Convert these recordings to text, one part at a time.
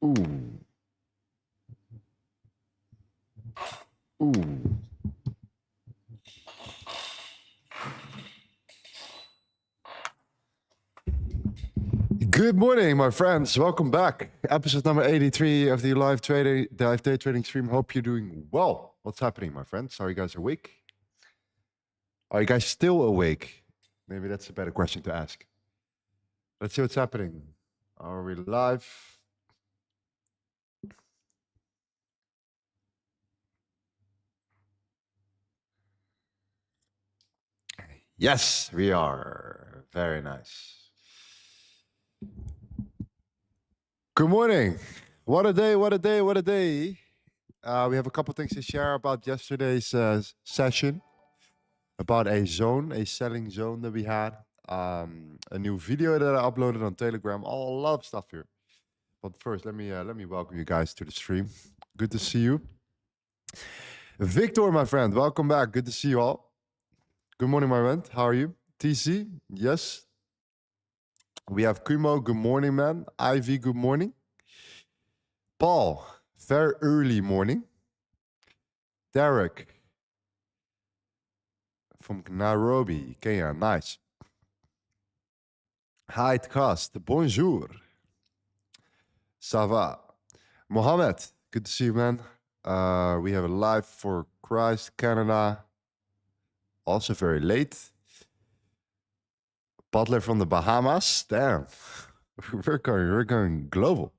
Ooh. Ooh. Good morning, my friends. Welcome back. Episode number 83 of the live day trading stream. Hope you're doing well. What's happening, my friends? Are you guys awake? Are you guys still awake? Maybe that's a better question to ask. Let's see what's happening. Are we live? Yes, we are. Very nice. Good morning. What a day, what a day, what a day. We have a couple things to share about yesterday's session. About a zone, a selling zone that we had. A new video that I uploaded on Telegram. A lot of stuff here. But first, let me welcome you guys to the stream. Good to see you. Victor, my friend, welcome back. Good to see you all. Good morning, my friend. How are you? TC, yes. We have Kumo, good morning, man. Ivy, good morning. Paul, very early morning. Derek, from Nairobi, Kenya, nice. Hi, Cast, bonjour. Ça va. Mohammed, good to see you, man. We have a live for Christ, Canada. Also very late. Butler from the Bahamas. Damn. We're going global.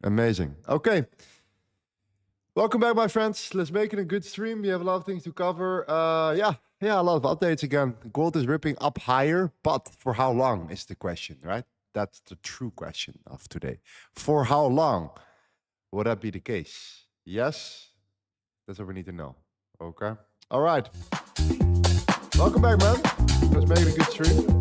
Amazing. Okay. Welcome back, my friends. Let's make it a good stream. We have a lot of things to cover. Yeah, a lot of updates again. Gold is ripping up higher, but for how long is the question, right? That's the true question of today. For how long would that be the case? Yes? That's what we need to know. Okay. All right. Welcome back, man. Let's make it a good stream.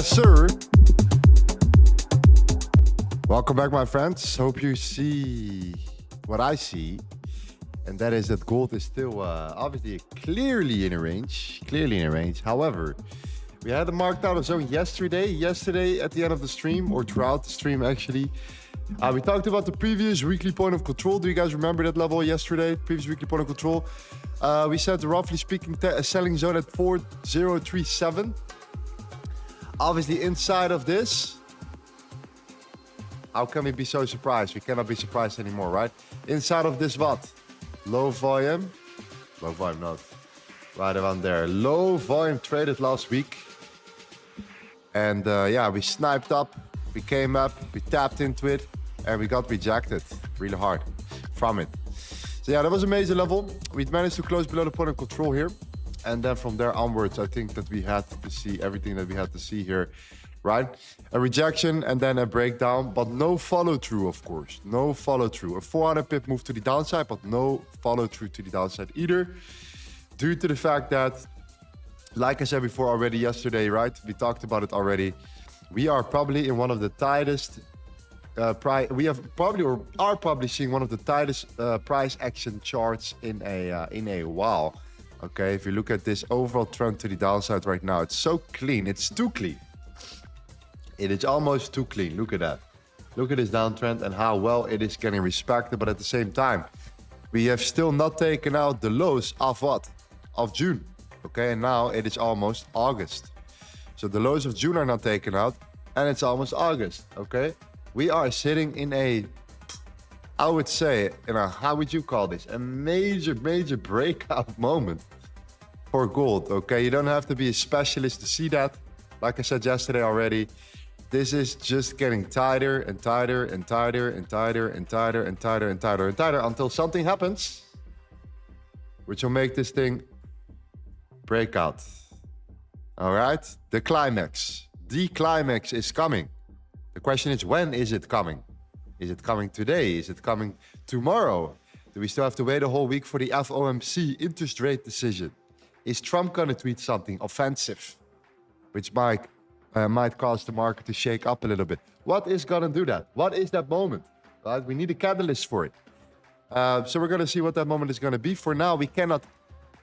Yes, sir. Welcome back, my friends. Hope you see what I see. And that is that gold is still obviously clearly in a range. However, we had a marked out of zone yesterday at the end of the stream, or throughout the stream actually. We talked about the previous weekly point of control. Do you guys remember that level yesterday? Previous weekly point of control. We said, roughly speaking, a selling zone at 4037. Obviously, inside of this, how can we be so surprised? We cannot be surprised anymore, right? Inside of this what? Low volume not. Right around there. Low volume traded last week. And yeah, we sniped up, we came up, we tapped into it, and we got rejected really hard from it. So yeah, that was a major level. We managed to close below the point of control here. And then from there onwards, I think that we had to see everything that we had to see here, right? A rejection and then a breakdown, but no follow through, of course. No follow through. A 400 pip move to the downside, but no follow through to the downside either. Due to the fact that, like I said before already yesterday, right? We talked about it already. We are probably in one of the tightest we have probably or are probably seeing one of the tightest price action charts in a while. Okay, if you look at this overall trend to the downside right now, it's so clean. It's too clean. It is almost too clean. Look at that. Look at this downtrend and how well it is getting respected. But at the same time, we have still not taken out the lows of what? Of June. Okay, and now it is almost August. So the lows of June are not taken out and it's almost August. Okay, we are sitting in a, I would say, in a, how would you call this? A major breakout moment for gold. Okay, you don't have to be a specialist to see that. Like I said yesterday already, this is just getting tighter and tighter and tighter and tighter and tighter and tighter and tighter and tighter until something happens, which will make this thing break out. All right, the climax. The climax is coming. The question is, when is it coming? Is it coming today? Is it coming tomorrow? Do we still have to wait a whole week for the FOMC interest rate decision? Is Trump going to tweet something offensive, which might cause the market to shake up a little bit? What is going to do that? What is that moment? Right? We need a catalyst for it. So we're going to see what that moment is going to be. For now, we cannot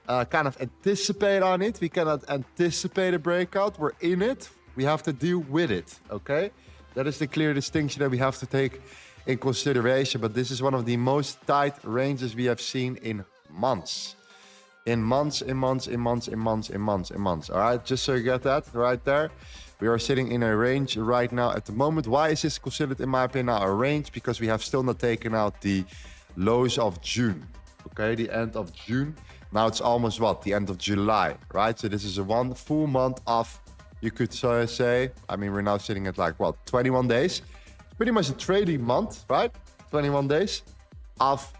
kind of anticipate on it. We cannot anticipate a breakout. We're in it. We have to deal with it, okay? That is the clear distinction that we have to take in consideration. But this is one of the most tight ranges we have seen in months. In months. All right, just so you get that right there. We are sitting in a range right now at the moment. Why is this considered, in my opinion, now a range? Because we have still not taken out the lows of June. Okay, the end of June. Now it's almost what? The end of July, right? So this is a 1 full month of, you could say, I mean, we're now sitting at like, what, 21 days? It's pretty much a trading month, right? 21 days of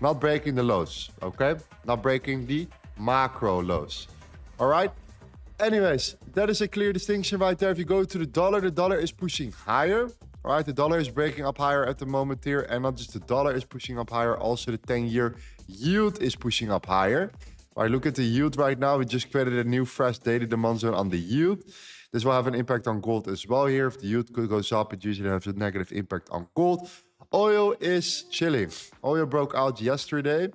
not breaking the lows, okay? Not breaking the macro lows, all right? Anyways, that is a clear distinction right there. If you go to the dollar is pushing higher, all right? The dollar is breaking up higher at the moment here, and not just the dollar is pushing up higher, also the 10-year yield is pushing up higher. All right, look at the yield right now. We just created a new fresh daily demand zone on the yield. This will have an impact on gold as well here. If the yield goes up, it usually has a negative impact on gold. Oil is chilling. Oil broke out yesterday,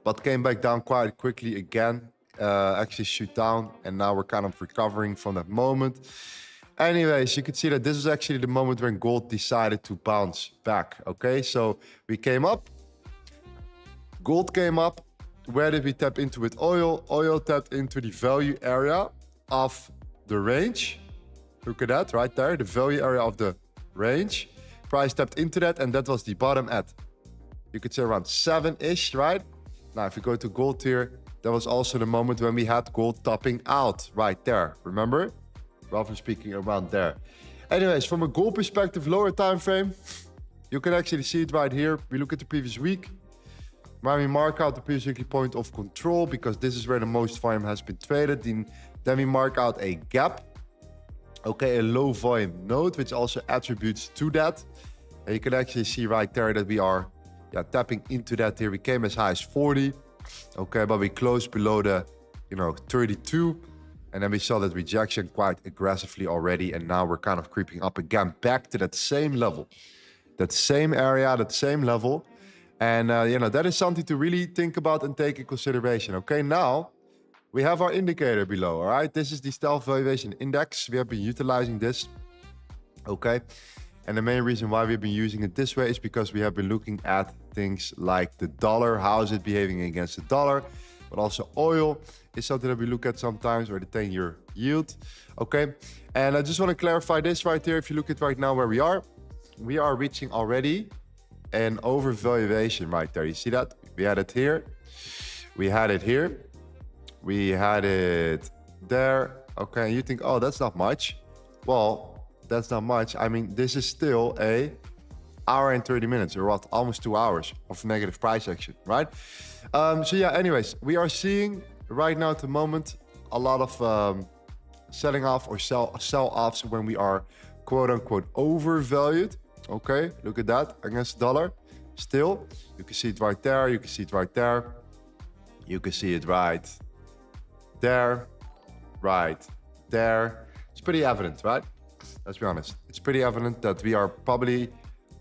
but came back down quite quickly again. Actually shoot down, and now we're kind of recovering from that moment. Anyways, you can see that this is actually the moment when gold decided to bounce back. Okay, so we came up. Gold came up. Where did we tap into with oil? Oil tapped into the value area of the range. Look at that right there, the value area of the range. Price tapped into that, and that was the bottom at, you could say, around 7-ish, right? Now, if you go to gold here, that was also the moment when we had gold topping out right there. Remember? Roughly speaking, around there. Anyways, from a gold perspective, lower time frame, you can actually see it right here. We look at the previous week. When we mark out the previous weekly point of control, because this is where the most volume has been traded, then we mark out a gap. Okay, a low volume node, which also attributes to that. And you can actually see right there that we are tapping into that here. We came as high as 40. Okay, but we closed below the 32. And then we saw that rejection quite aggressively already. And now we're kind of creeping up again back to that same level, that same area, that same level. And, you know, that is something to really think about and take in consideration. Okay, now we have our indicator below. All right, this is the stealth valuation index. We have been utilizing this. Okay. And the main reason why we've been using it this way is because we have been looking at things like the dollar. How is it behaving against the dollar? But also oil is something that we look at sometimes, or the 10-year yield. Okay. And I just want to clarify this right here. If you look at right now where we are reaching already an overvaluation right there. You see that? We had it here. We had it here. We had it there. Okay. You think, oh, that's not much. Well, that's not much. I mean, this is still a hour and 30 minutes, or what, almost 2 hours of negative price action, right? So yeah, anyways, we are seeing right now at the moment a lot of selling off or sell-offs when we are quote unquote overvalued. Okay, look at that against the dollar. Still, you can see it right there. You can see it right there. You can see it right there, right there. It's pretty evident, right? Let's be honest. It's pretty evident that we are probably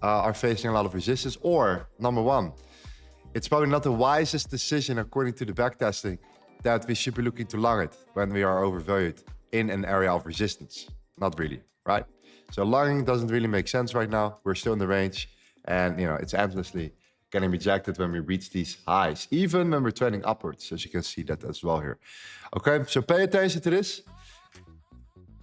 are facing a lot of resistance. Or number one, it's probably not the wisest decision according to the backtesting that we should be looking to long it when we are overvalued in an area of resistance. Not really, right? So longing doesn't really make sense right now. We're still in the range, and you know, it's endlessly getting rejected when we reach these highs, even when we're trending upwards, as you can see that as well here. Okay, so pay attention to this.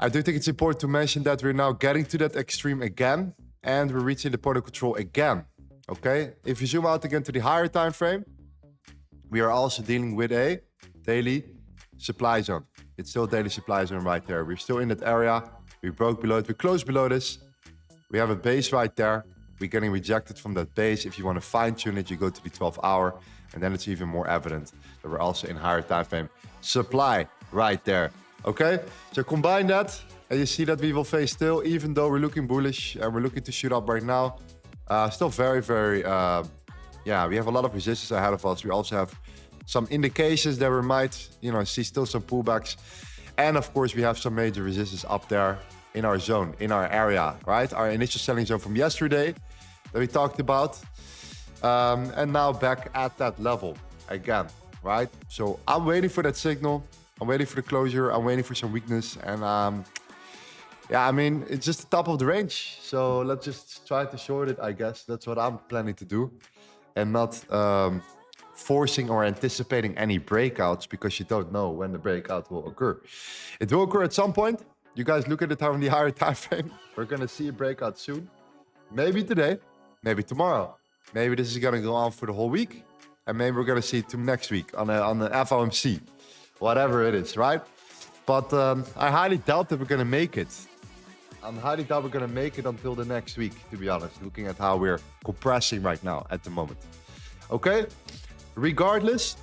I do think it's important to mention that we're now getting to that extreme again, and we're reaching the point of control again. Okay, if you zoom out again to the higher time frame, we are also dealing with a daily supply zone. It's still a daily supply zone right there. We're still in that area. We broke below it. We closed below this. We have a base right there. We're getting rejected from that base. If you want to fine tune it, you go to the 12-hour, and then it's even more evident that we're also in higher time frame supply right there. Okay, so combine that, and you see that we will face still, even though we're looking bullish and we're looking to shoot up right now. Still very, very, yeah, we have a lot of resistance ahead of us. We also have some indications that we might, you know, see still some pullbacks. And of course, we have some major resistance up there in our zone, in our area, right? Our initial selling zone from yesterday that we talked about. And now back at that level again, right? So I'm waiting for that signal. I'm waiting for the closure. I'm waiting for some weakness. And yeah, I mean, it's just the top of the range. So let's just try to short it, I guess. That's what I'm planning to do. And not forcing or anticipating any breakouts, because you don't know when the breakout will occur. It will occur at some point. You guys look at it on the higher time frame. We're going to see a breakout soon. Maybe today, maybe tomorrow. Maybe this is going to go on for the whole week. And maybe we're going to see it next week on the FOMC. Whatever it is, right? But I highly doubt that we're going to make it. I highly doubt we're going to make it until the next week, to be honest, looking at how we're compressing right now at the moment. Okay? Regardless,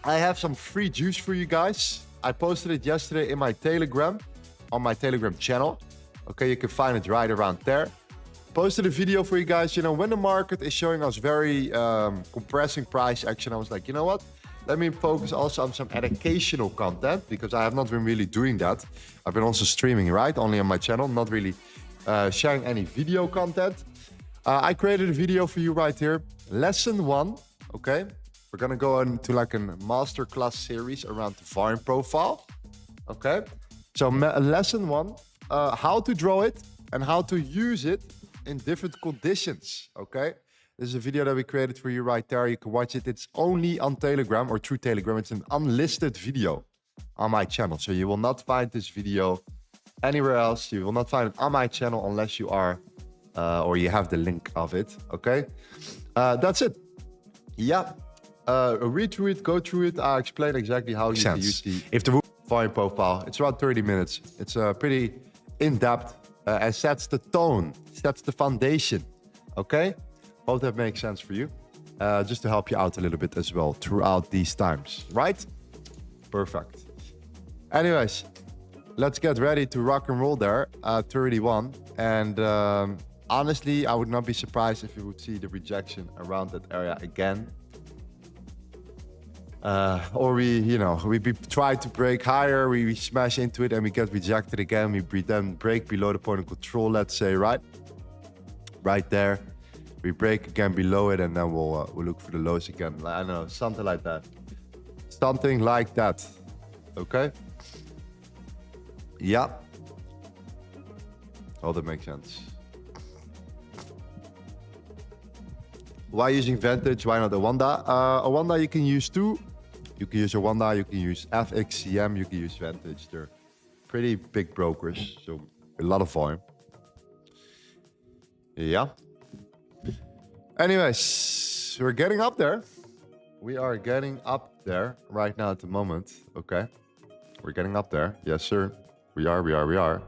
I have some free juice for you guys. I posted it yesterday in my Telegram, on my Telegram channel. Okay, you can find it right around there. Posted a video for you guys. You know, when the market is showing us very compressing price action, I was like, you know what? Let me focus also on some educational content, because I have not been really doing that. I've been also streaming, right? Only on my channel, not really sharing any video content. I created a video for you right here. Lesson 1, okay? We're gonna go into like a masterclass series around the volume profile, okay? So lesson 1, how to draw it and how to use it in different conditions, okay? This is a video that we created for you right there. You can watch it. It's only on Telegram or through Telegram. It's an unlisted video on my channel. So you will not find this video anywhere else. You will not find it on my channel unless you are, or you have the link of it, okay? That's it. Yeah, read through it, go through it. I'll explain exactly how you can use the volume profile. It's around 30 minutes. It's pretty in-depth and sets the tone, sets the foundation, okay? Hope that makes sense for you, just to help you out a little bit as well throughout these times, right? Perfect. Anyways, let's get ready to rock and roll there at 31. And honestly, I would not be surprised if you would see the rejection around that area again. Or we try to break higher, we smash into it and we get rejected again. We then break below the point of control, let's say, right there. We break again below it, and then we'll look for the lows again. I don't know, something like that. Something like that. Okay? Yeah. Oh, that makes sense. Why using Vantage? Why not a Wanda? A Wanda you can use too. You can use a Wanda, you can use FXCM, you can use Vantage. They're pretty big brokers, so a lot of volume. Yeah. Anyways, we're getting up there. We are getting up there right now at the moment. Okay. We're getting up there. Yes, sir. We are.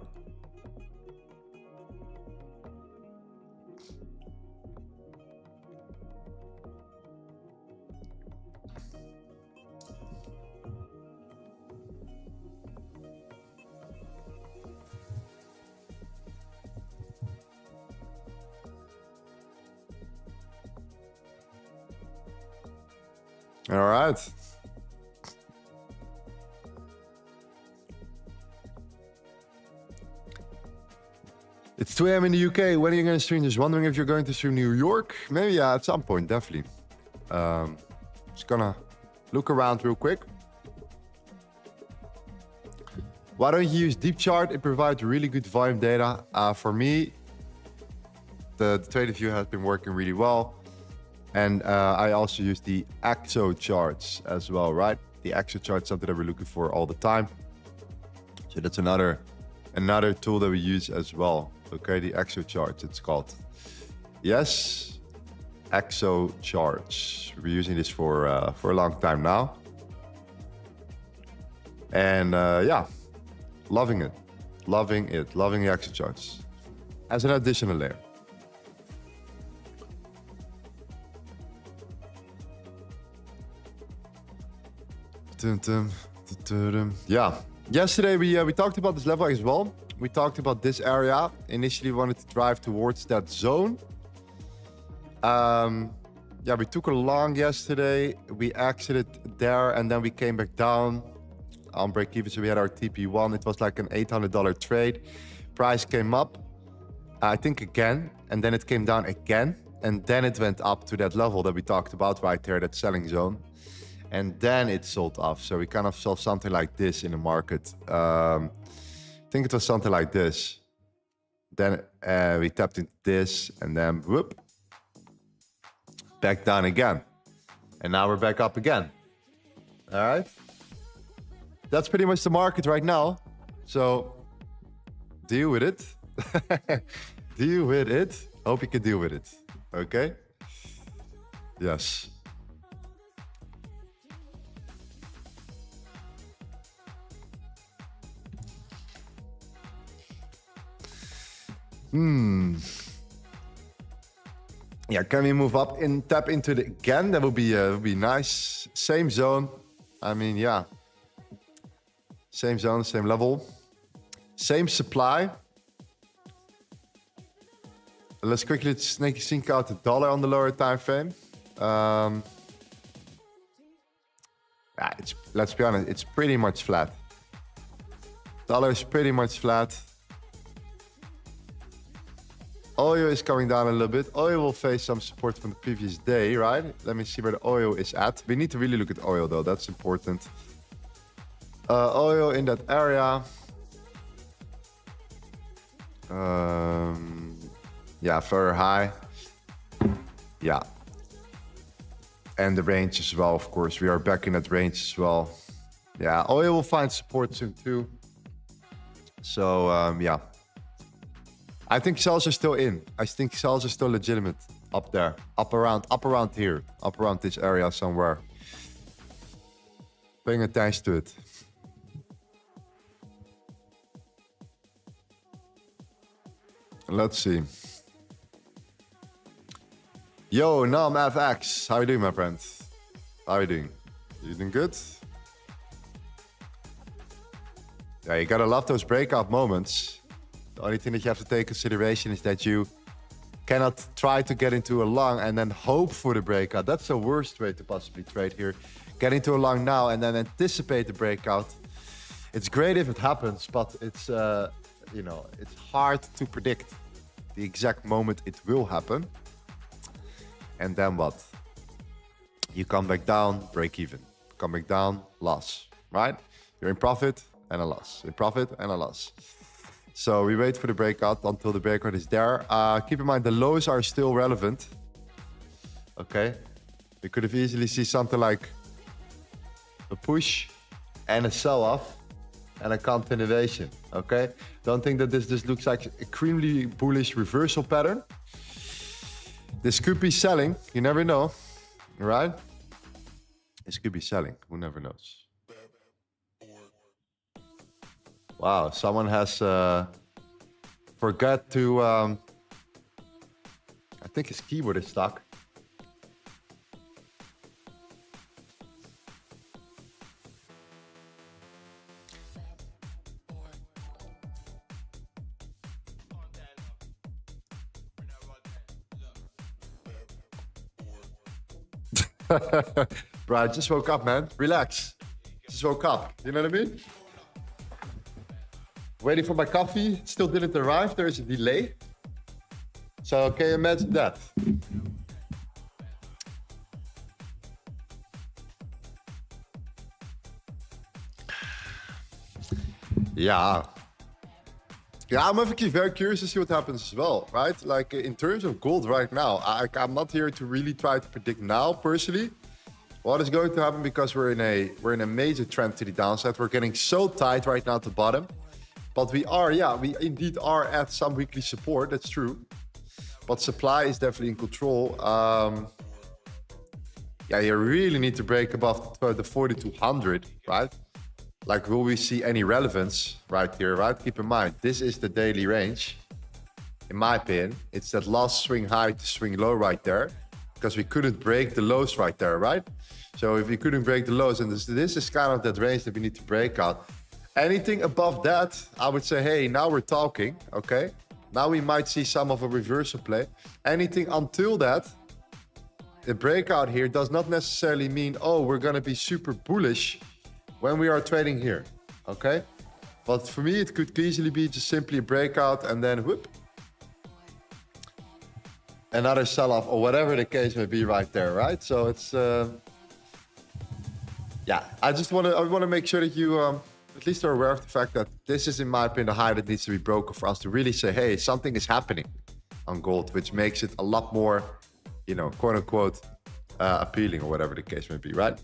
All right. It's 2 a.m. in the UK. When are you going to stream? Just wondering if you're going to stream New York. Maybe, yeah, at some point, definitely. Just gonna look around real quick. Why don't you use Deep Chart? It provides really good volume data. For me, the Traded View has been working really well. And I also use the Xau charts as well, right? The Xau chart is something that we're looking for all the time. So that's another tool that we use as well. Okay, the Xau charts, it's called. Yes, Xau charts. We're using this for a long time now. And yeah, loving it. Loving the Xau charts as an additional layer. Yeah, yesterday we talked about this level as well. We talked about this area. Initially we wanted to drive towards that zone. Yeah, we took a long yesterday. We exited there and then we came back down on break even. So we had our TP1. It was like an $800 trade. Price came up, I think again, and then it came down again. And then it went up to that level that we talked about right there, that selling zone. And then it sold off. So we kind of saw something like this in the market. I think it was something like this. Then we tapped into this and then whoop, back down again. And now we're back up again. All right. That's pretty much the market right now. So deal with it. Deal with it. Hope you can deal with it. Okay. Yes. Yeah, can we move up and tap into it again? That would be nice. Same zone. I mean, yeah. Same zone, same level. Same supply. Let's quickly sneak out the dollar on the lower time frame. Yeah, let's be honest, it's pretty much flat. Dollar is pretty much flat. Oil is coming down a little bit. Oil will face some support from the previous day, right? Let me see where the oil is at. We need to really look at oil though, that's important. Oil in that area. Yeah, very high. Yeah. And the range as well, of course. We are back in that range as well. Yeah, oil will find support soon too. So, yeah. I think sells are still in. I think sells are still legitimate up there. Up around here. Up around this area somewhere. Paying attention to it. Let's see. Yo, Nam FX. How you doing, my friend? How you doing? You doing good? Yeah, you gotta love those breakout moments. The only thing that you have to take consideration is that you cannot try to get into a long and then hope for the breakout. That's the worst way to possibly trade here, get into a long now and then anticipate the breakout. It's great if it happens, but it's you know, it's hard to predict the exact moment it will happen. And then what? You come back down, break even. Come back down, loss, right? You're in profit and a loss, in profit and a loss. So we wait for the breakout until the breakout is there. Keep in mind the lows are still relevant. Okay, we could have easily seen something like a push and a sell-off and a continuation. Okay, don't think that this looks like extremely bullish reversal pattern. This could be selling. You never know, right? This could be selling. Who never knows? Wow, someone has forgot to. I think his keyboard is stuck. Bro, I just woke up, man. Relax. Just woke up. You know what I mean? Waiting for my coffee. It still didn't arrive. There is a delay. So can you imagine that? Yeah. Yeah, I'm actually very curious to see what happens as well, right? Like in terms of gold right now, I'm not here to really try to predict now personally what is going to happen, because we're in a major trend to the downside. We're getting so tight right now at the bottom, but we indeed are at some weekly support. That's true, but supply is definitely in control. Yeah, you really need to break above the 4200, right? Like, will we see any relevance right here, right? Keep in mind, this is the daily range. In my opinion, it's that last swing high to swing low right there, because we couldn't break the lows right there, right? So if we couldn't break the lows, and this is kind of that range that we need to break out. Anything above that, I would say, hey, now we're talking, okay? Now we might see some of a reversal play. Anything until that, the breakout here does not necessarily mean, oh, we're gonna be super bullish when we are trading here, okay? But for me, it could easily be just simply a breakout and then whoop, another sell-off or whatever the case may be right there, right? So it's, yeah, I want to make sure that you at least are aware of the fact that this is, in my opinion, the high that needs to be broken for us to really say, hey, something is happening on gold, which makes it a lot more, you know, quote unquote, appealing or whatever the case may be, right?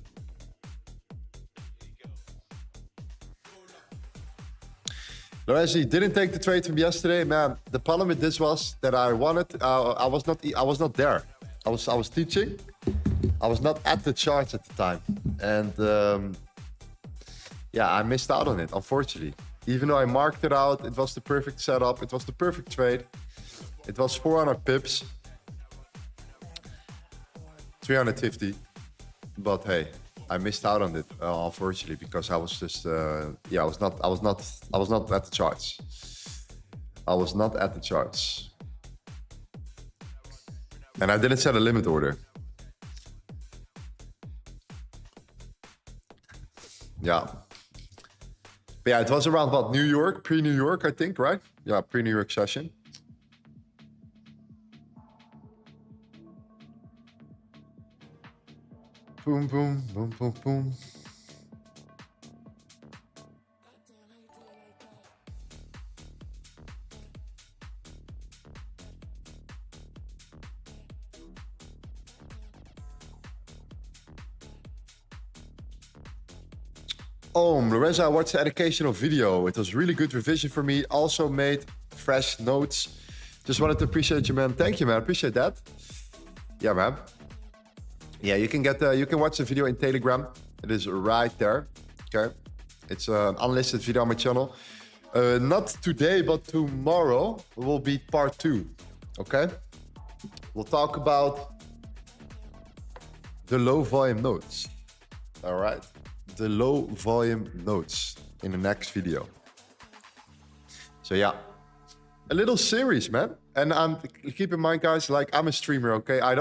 Lorenzo, you didn't take the trade from yesterday, man. The problem with this was that I wanted. I was not there. I was teaching. I was not at the charts at the time, and yeah, I missed out on it, unfortunately. Even though I marked it out, it was the perfect setup. It was the perfect trade. It was 400 pips, 350. But hey, I missed out on it, unfortunately, because I was just, yeah, I was not at the charts. I was not at the charts. And I didn't set a limit order. Yeah. But yeah, it was around what, New York, pre-New York, I think, right? Yeah, pre-New York session. Boom, boom, boom, boom, boom. Lorenzo, I watched the educational video. It was really good revision for me. Also made fresh notes. Just wanted to appreciate you, man. Thank you, man. Appreciate that. Yeah, man. Yeah, you can watch the video in Telegram. It is right there. Okay, it's an unlisted video on my channel. Not today, but tomorrow will be part 2. Okay, we'll talk about the low volume notes. All right, the low volume notes in the next video. So yeah, a little series, man. And keep in mind, guys, like, I'm a streamer. Okay, I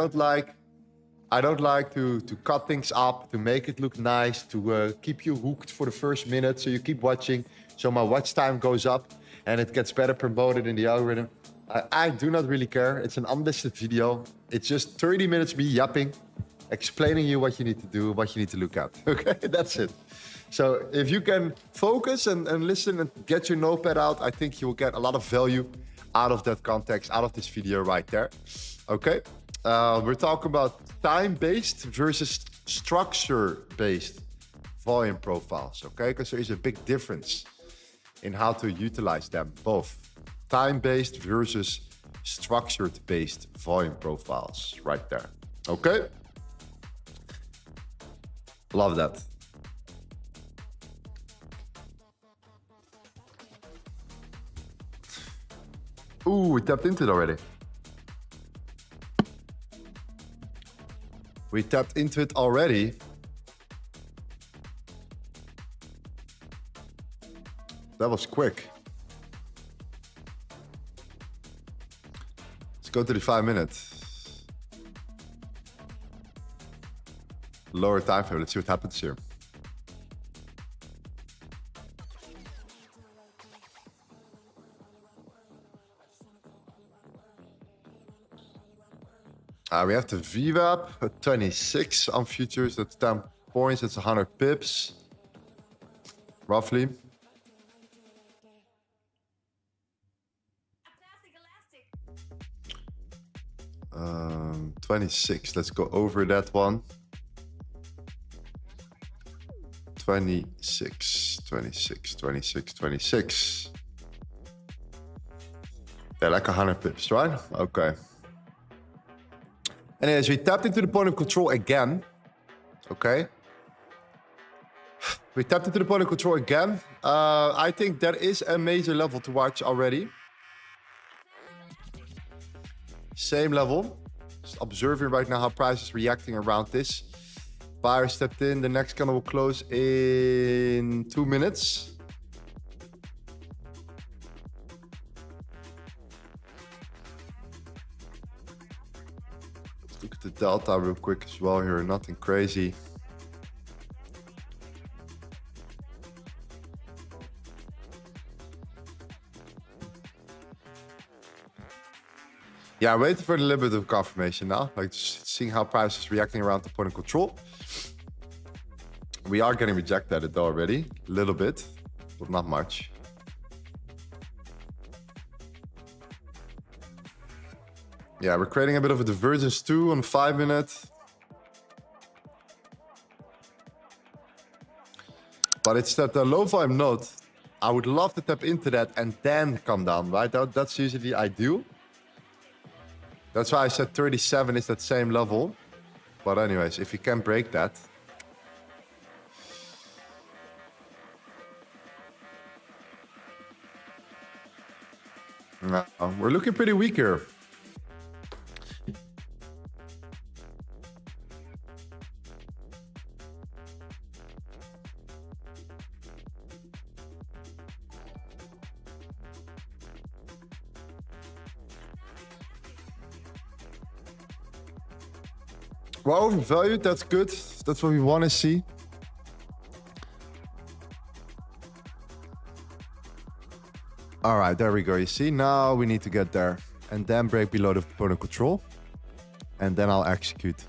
I don't like to cut things up, to make it look nice, to keep you hooked for the first minute, so you keep watching, so my watch time goes up and it gets better promoted in the algorithm. I do not really care. It's an unlisted video. It's just 30 minutes me yapping, explaining you what you need to do, what you need to look at. Okay, that's it. So if you can focus and listen and get your notepad out, I think you will get a lot of value out of that context, out of this video right there. Okay, we're talking about time-based versus structure-based volume profiles, okay? Because there is a big difference in how to utilize them, both time-based versus structured-based volume profiles right there, okay? Love that. Ooh, we tapped into it already. We tapped into it already. That was quick. Let's go to the 5 minutes. Lower time frame. Let's see what happens here. We have the VWAP at 26 on futures. That's 10 points. That's 100 pips, roughly. 26. Let's go over that one. 26, 26, 26, 26. Yeah, like 100 pips, right? Okay. And as we tapped into the point of control again, okay? We tapped into the point of control again. I think there is a major level to watch already. Same level. Just observing right now how price is reacting around this. Buyer stepped in. The next candle will close in 2 minutes. Let's look at the delta real quick as well here. Nothing crazy. Yeah, I'm waiting for a little bit of confirmation now. Like just seeing how price is reacting around the point of control. We are getting rejected already, a little bit, but not much. Yeah, we're creating a bit of a divergence too on the 5 minute. But it's that low volume node. I would love to tap into that and then come down, right? That's usually ideal. That's why I said 37 is that same level. But anyways, if you can break that. No, we're looking pretty weak here. We're overvalued, that's good. That's what we want to see. All right, there we go. You see, now we need to get there and then break below the point of control. And then I'll execute.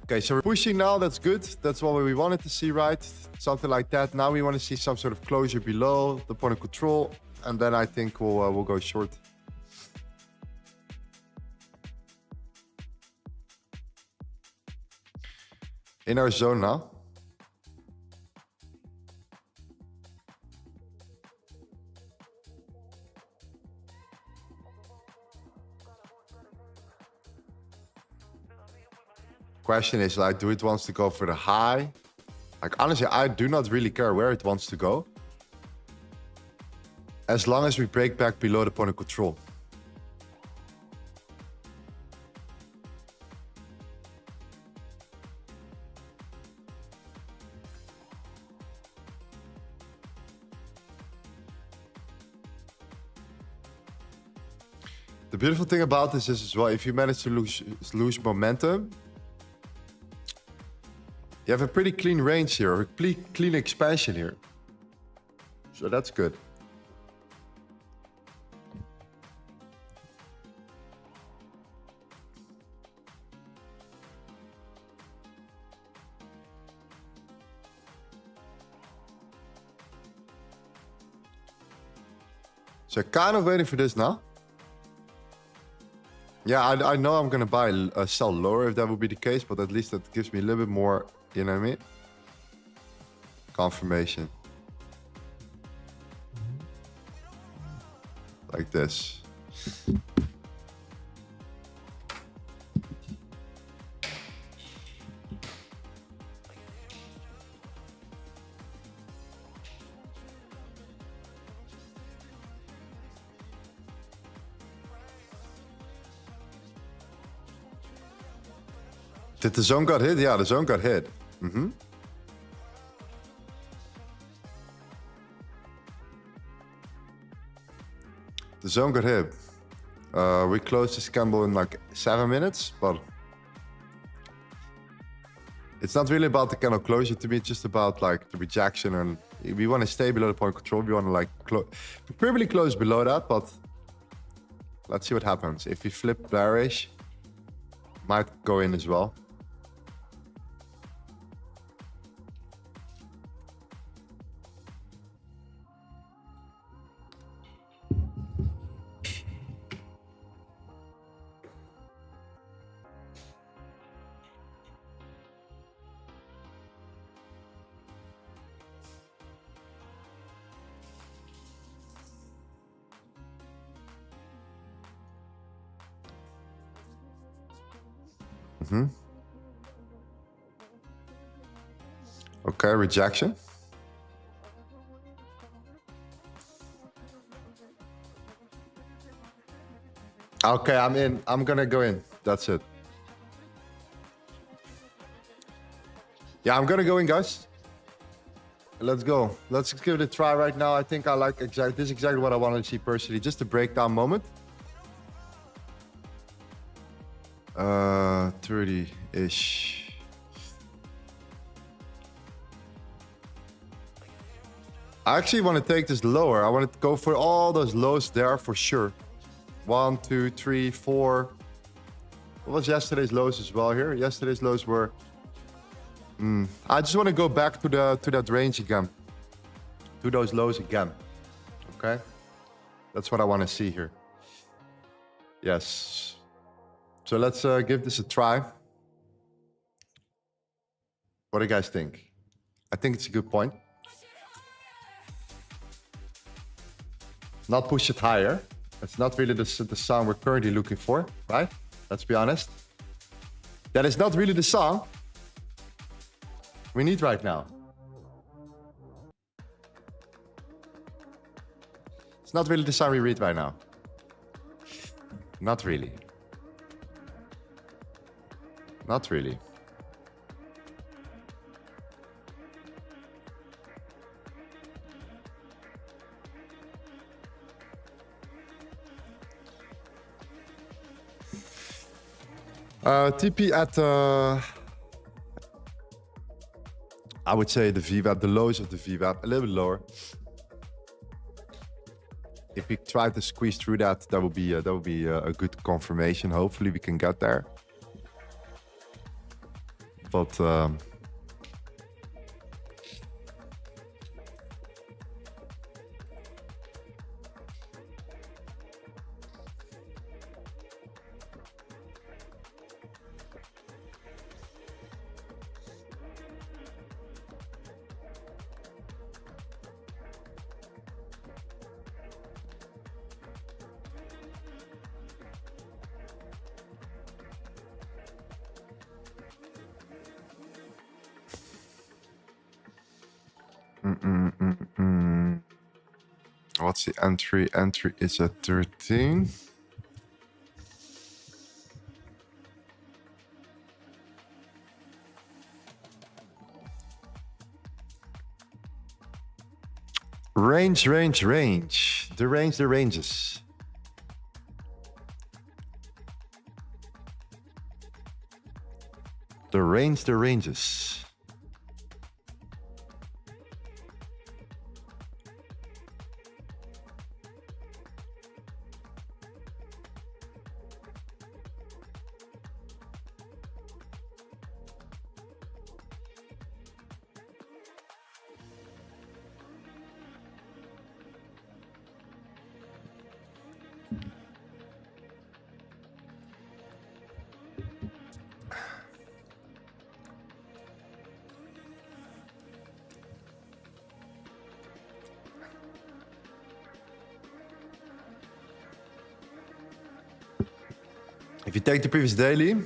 Okay, so we're pushing now. That's good. That's what we wanted to see, right? Something like that. Now we want to see some sort of closure below the point of control. And then I think we'll go short. In our zone now. Question is like, do it wants to go for the high? Like honestly, I do not really care where it wants to go. As long as we break back below the point of control. The beautiful thing about this is as well, if you manage to lose momentum, you have a pretty clean range here, a clean expansion here. So that's good. So kind of waiting for this now. Yeah, I know I'm gonna buy a sell lower if that would be the case, but at least that gives me a little bit more, you know what I mean? Confirmation. Like this. Did the zone got hit? Yeah, the zone got hit. Mm-hmm. The zone got hit. We closed this candle in like 7 minutes, but it's not really about the candle closure to me. It's just about like the rejection, and we want to stay below the point of control. We want to like preferably close below that, but let's see what happens. If we flip bearish, might go in as well. Mm-hmm. Okay, rejection. Okay, I'm in. I'm gonna go in. That's it. Yeah, I'm gonna go in, guys. Let's go. Let's give it a try right now. I think I like this is exactly what I want to see personally. Just a breakdown moment. 30-ish. I actually want to take this lower. I want to go for all those lows there for sure. 1, 2, 3, 4. What was yesterday's lows as well here? Yesterday's lows were... I just want to go back to that range again. To those lows again. Okay? That's what I want to see here. Yes. So let's give this a try. What do you guys think? I think it's a good point. Not push it higher. That's not really the sound we're currently looking for, right? Let's be honest. That is not really the sound we need right now. It's not really the sound we read right now. Not really. Not really. TP at, I would say the VWAP, the lows of the VWAP, a little bit lower. If we try to squeeze through that, that would be a good confirmation. Hopefully we can get there. But what's the entry? Entry is at 13. Range. The ranges. Range the ranges. If you take the previous daily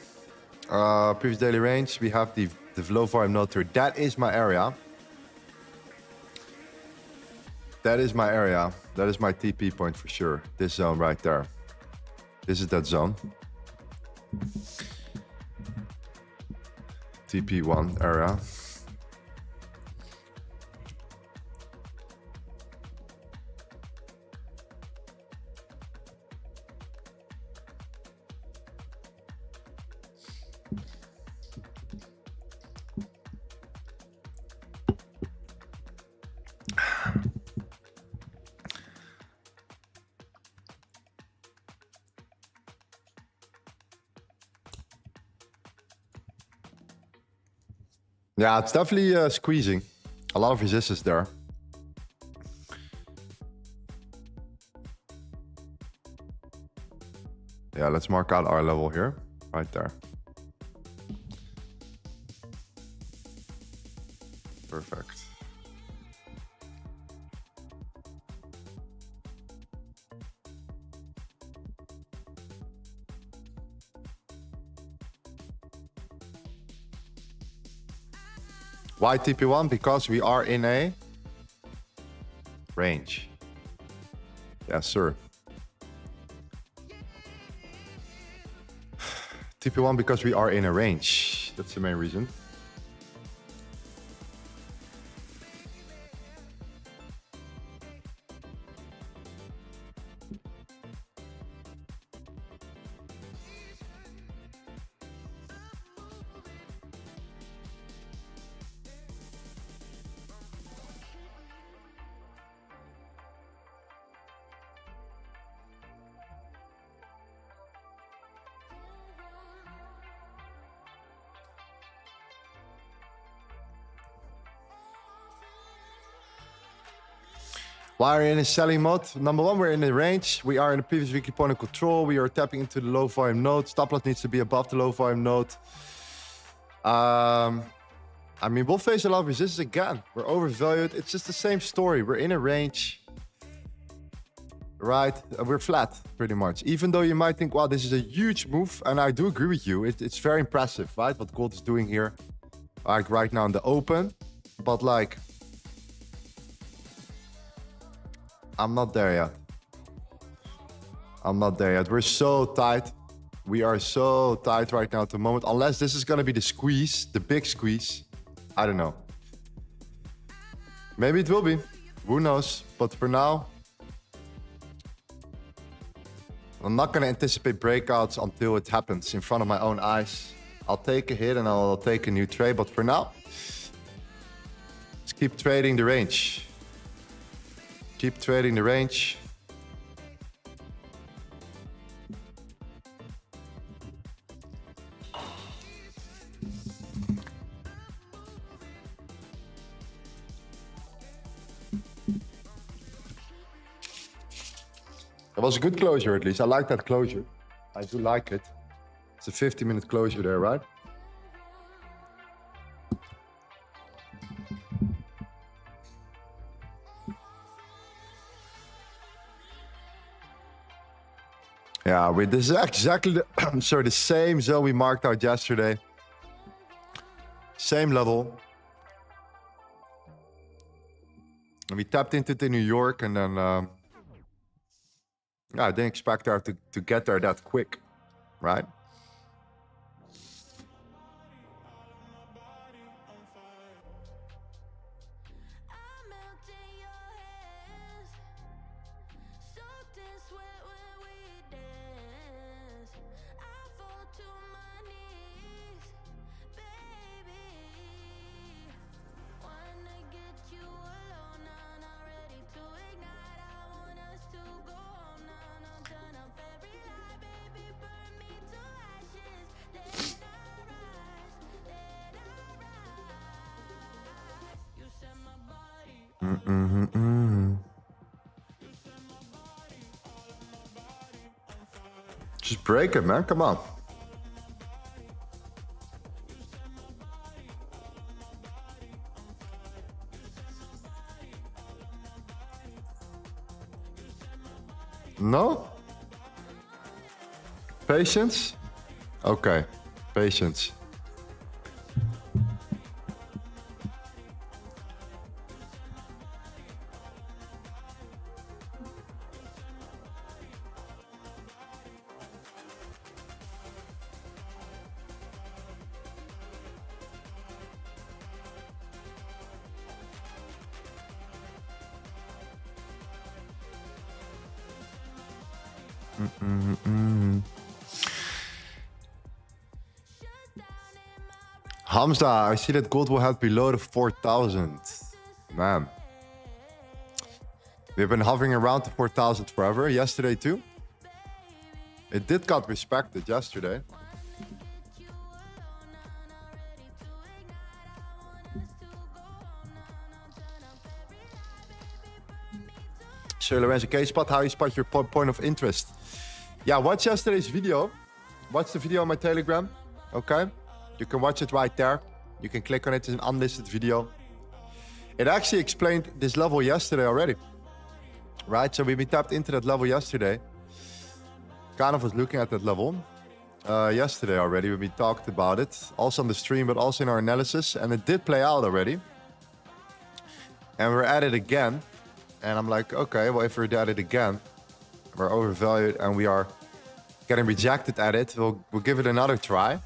range, we have the low volume node through. That is my area. That is my area. That is my TP point for sure. This zone right there. This is that zone. TP1 area. Yeah, it's definitely squeezing. A lot of resistance there. Yeah, let's mark out our level here, right there. Perfect. Why TP1? Because we are in a range. Yes, sir. TP1 because we are in a range. That's the main reason. Why are we in a selling mode? Number one, we're in the range. We are in the previous weekly point of control. We are tapping into the low volume node. Stop loss needs to be above the low volume node. I mean, we'll face a lot of resistance again. We're overvalued. It's just the same story. We're in a range, right? We're flat, pretty much. Even though you might think, wow, this is a huge move. And I do agree with you. It's very impressive, right? What gold is doing here, like right now in the open. But like, I'm not there yet. I'm not there yet. We're so tight. We are so tight right now at the moment. Unless this is going to be the squeeze, the big squeeze. I don't know. Maybe it will be. Who knows? But for now, I'm not going to anticipate breakouts until it happens in front of my own eyes. I'll take a hit and I'll take a new trade. But for now, let's keep trading the range. Keep trading the range. It was a good closure, at least. I like that closure. I do like it. It's a 50-minute closure there, right? Yeah, this is exactly the same zone we marked out yesterday. Same level. And we tapped into the New York, and then yeah, I didn't expect her to get there that quick, right? Just break it, man. Come on. No? Patience? Okay. Patience. Hamza, I see that gold will have below the 4,000. Man. We've been hovering around the 4,000 forever. Yesterday too. It did got respected yesterday. Sir Lorenzo, can you spot how you spot your point of interest? Yeah, watch yesterday's video. Watch the video on my Telegram. Okay? You can watch it right there. You can click on it. It's an unlisted video. It actually explained this level yesterday already. Right? So we tapped into that level yesterday. Kind of was looking at that level yesterday already when we talked about it. Also on the stream, but also in our analysis. And it did play out already. And we're at it again. And I'm like, okay, well, if we're at it again, we're overvalued and we are getting rejected at it, we'll give it another try.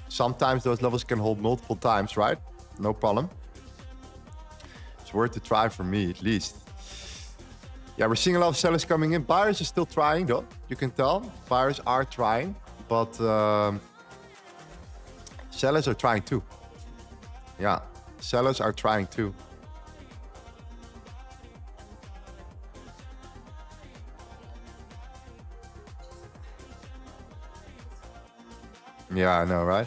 Sometimes those levels can hold multiple times, right? No problem. It's worth a try for me, at least. Yeah, we're seeing a lot of sellers coming in. Buyers are still trying, though. You can tell. Buyers are trying, but sellers are trying too. Yeah, sellers are trying too. Yeah, I know, right?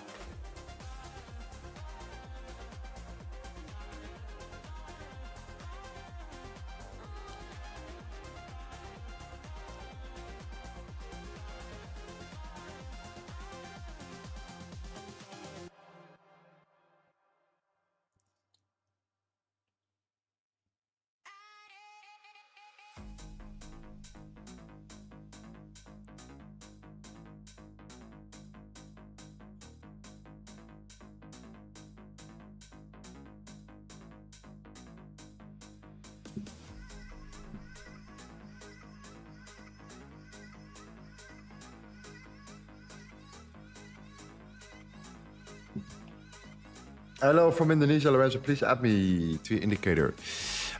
Hello from Indonesia, Lorenzo. Please add me to your indicator.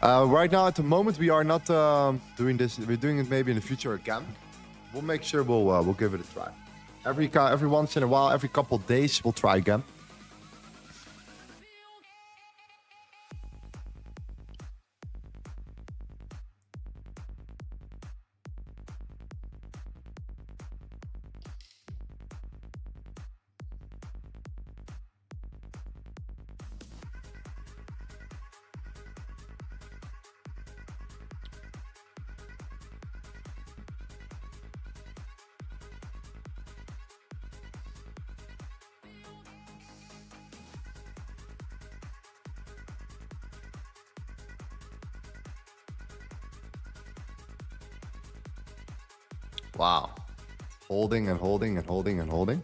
Right now, at the moment, we are not doing this. We're doing it maybe in the future again. We'll make sure we'll give it a try. Every once in a while, every couple of days, we'll try again. Wow. Holding and holding and holding and holding.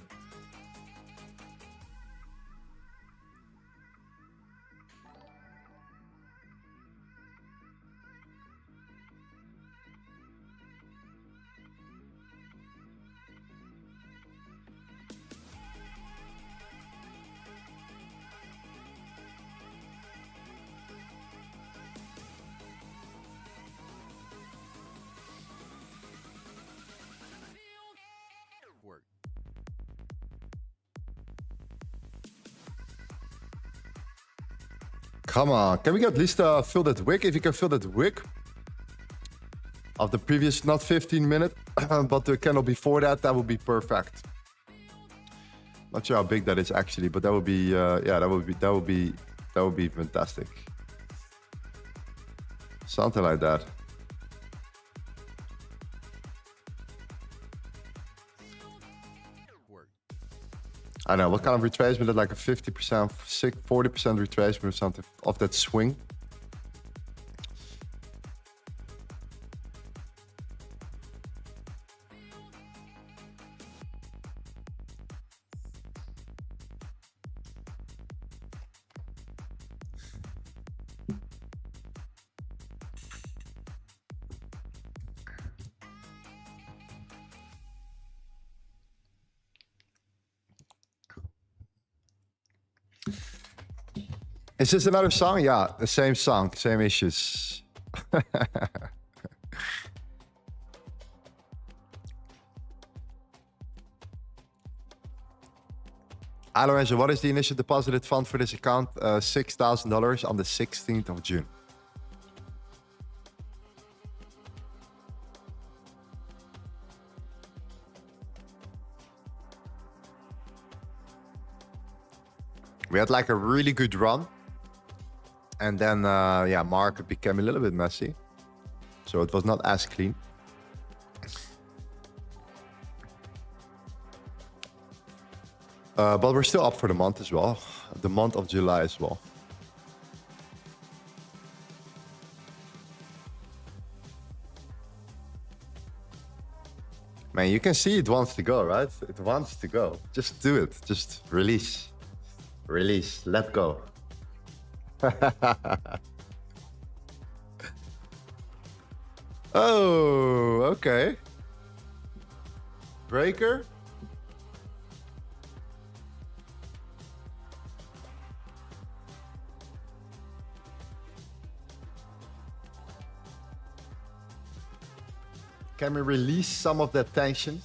Come on, can we at least fill that wick? If you can fill that wick of the previous, not 15 minutes, but the candle before that, that would be perfect. Not sure how big that is actually, but that would be, yeah, that would be fantastic. Something like that. I don't know, what kind of retracement is like a 50%, 40% retracement or something of that swing? Is this another song? Yeah, the same song, same issues. Hi Lorenzo, what is the initial deposited fund for this account? $6,000 on the 16th of June. We had like a really good run. And then, yeah, market became a little bit messy. So it was not as clean. But we're still up for the month as well. The month of July as well. Man, you can see it wants to go, right? It wants to go. Just do it. Just release. Release. Let go. Oh, okay. Breaker. Can we release some of that tension?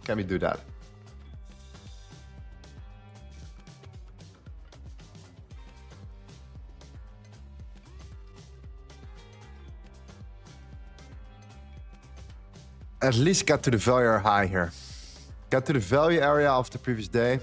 Can we do that? At least get to the value high here. Get to the value area of the previous day.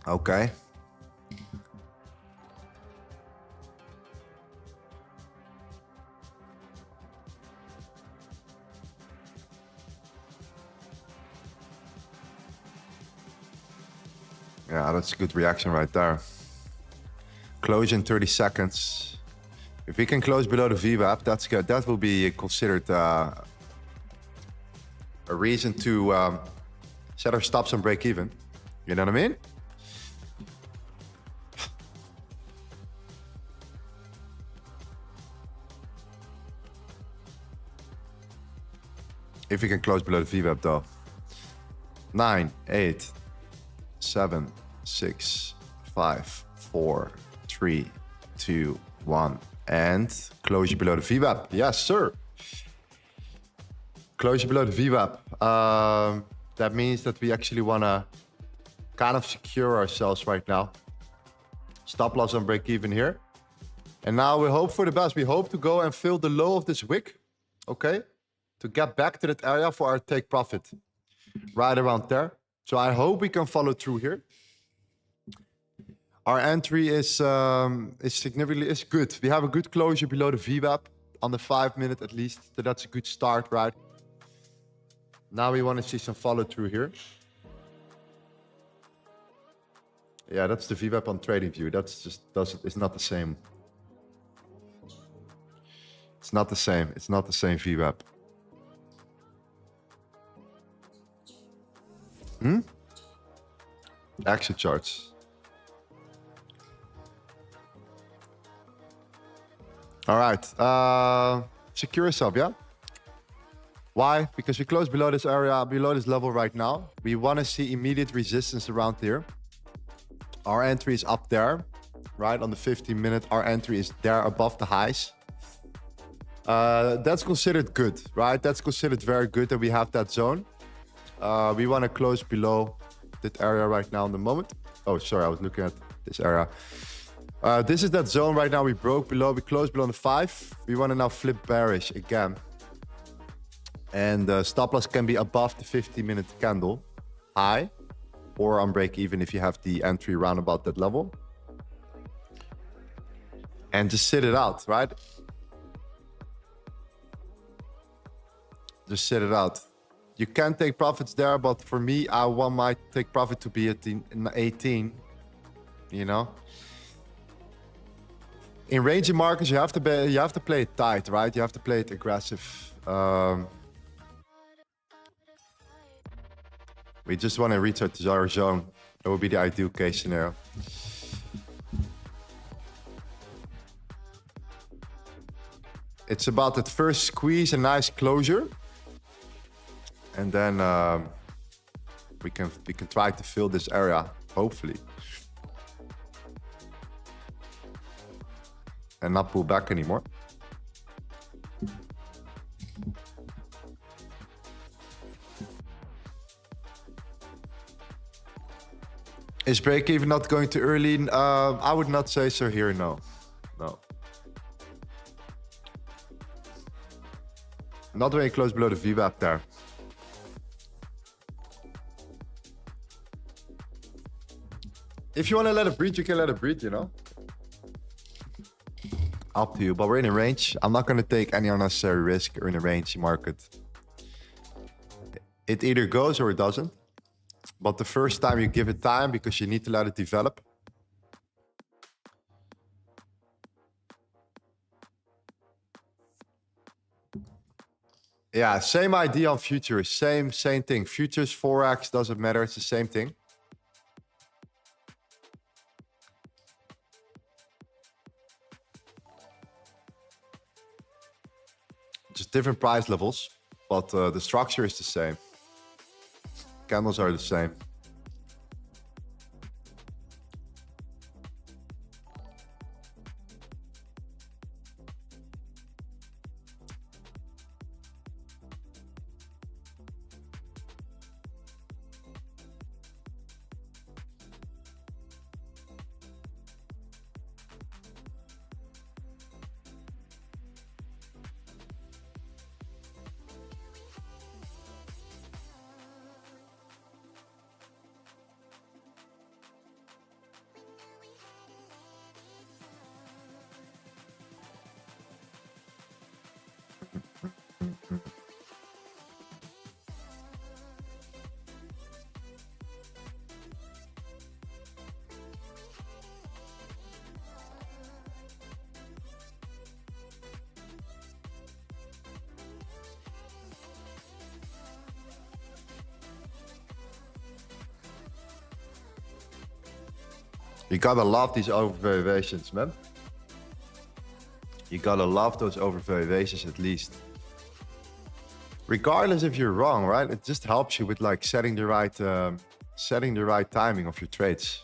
Okay. Yeah, that's a good reaction right there. Close in 30 seconds. If we can close below the VWAP, that's good. That will be considered a reason to set our stops and break even. You know what I mean? If we can close below the VWAP though. 9, 8, 7, 6, 5, 4, 3, 2, 1. And close below the VWAP. Yes, sir. Close below the VWAP. That means that we actually want to kind of secure ourselves right now. Stop loss and break even here. And now we hope for the best. We hope to go and fill the low of this wick. Okay. To get back to that area for our take profit. Right around there. So I hope we can follow through here. Our entry is significantly good. We have a good closure below the VWAP on the 5 minute at least. So that's a good start, right? Now we want to see some follow through here. Yeah, that's the VWAP on trading view. That's just it's not the same. It's not the same. It's not the same VWAP. Action charts. All right. Secure yourself, yeah? Why? Because we close below this area, below this level right now. We want to see immediate resistance around here. Our entry is up there. right? On the 15-minute, our entry is there above the highs. That's considered good, right? That's considered very good that we have that zone. We want to close below that area right now in the moment. Oh, sorry, I was looking at this area. This is that zone right now. We broke below, we closed below the 5. We want to now flip bearish again. And stop loss can be above the 50-minute candle high or on break even if you have the entry around about that level. And just sit it out, right? Just sit it out. You can take profits there, but for me, I want my take profit to be at the 18, you know? In ranging markets, you have to play it tight, right? You have to play it aggressive. We just want to reach our zone. That would be the ideal case scenario. It's about that first squeeze, a nice closure. And then we can try to fill this area, hopefully. And not pull back anymore. Is break even not going too early? I would not say so here, no. No. Not very close below the VWAP there. If you want to let it breathe, you can let it breathe, you know? Up to you, but we're in a range. I'm not going to take any unnecessary risk. We're in a range market. It either goes or it doesn't. But the first time you give it time because you need to let it develop. Yeah, same idea on futures. Same thing. Futures, Forex, doesn't matter. It's the same thing. Just different price levels, but the structure is the same. Candles are the same. You gotta love these overvaluations, man. You gotta love those overvaluations at least. Regardless if you're wrong, right? It just helps you with like setting the right timing of your trades.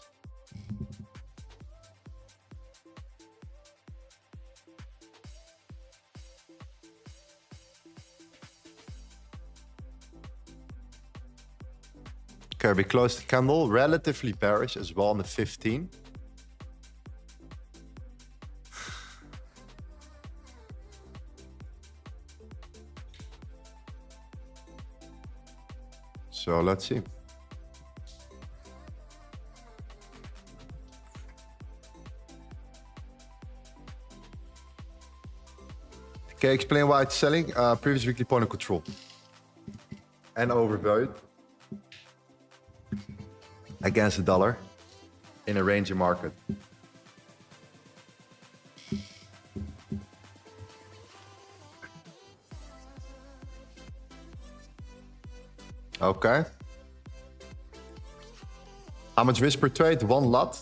Okay, we closed the candle, relatively bearish as well on the 15. So let's see. Okay, explain why it's selling. Previous weekly point of control. And overvalued. Against the dollar in a ranging market. Okay. How much risk per trade? 1 lot.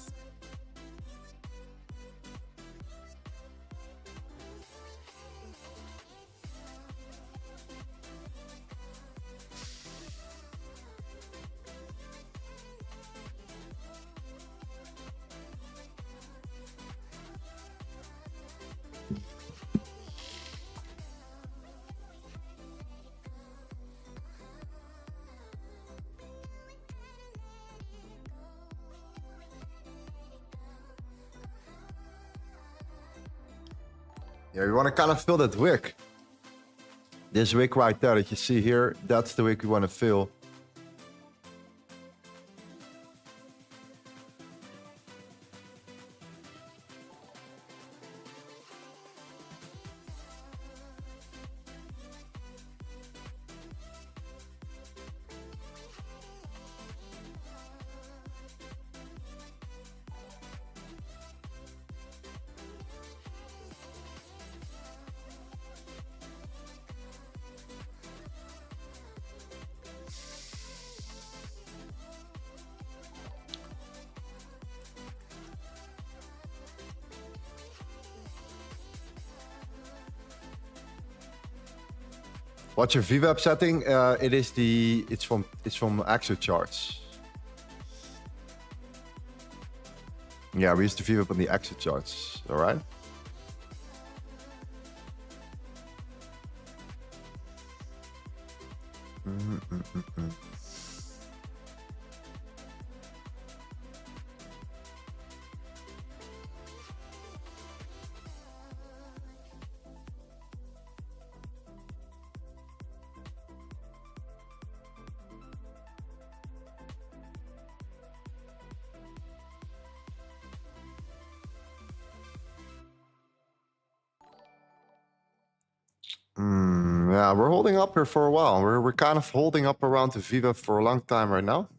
Yeah, we want to kind of fill that wick. This wick right there that you see here, that's the wick we want to fill. What's your VWAP setting? It's from Xau charts. Yeah, we use the VWAP on the Xau charts. All right. Yeah, we're holding up here for a while. We're kind of holding up around the VWAP for a long time right now.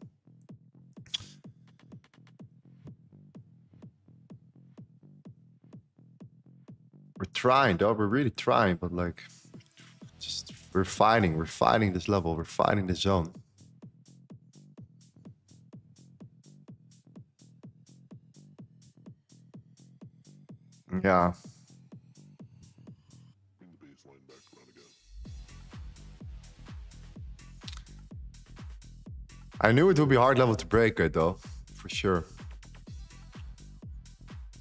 We're trying, though. We're really trying, but like, just we're fighting this level. We're fighting the zone. Yeah. I knew it would be a hard level to break it, though, for sure.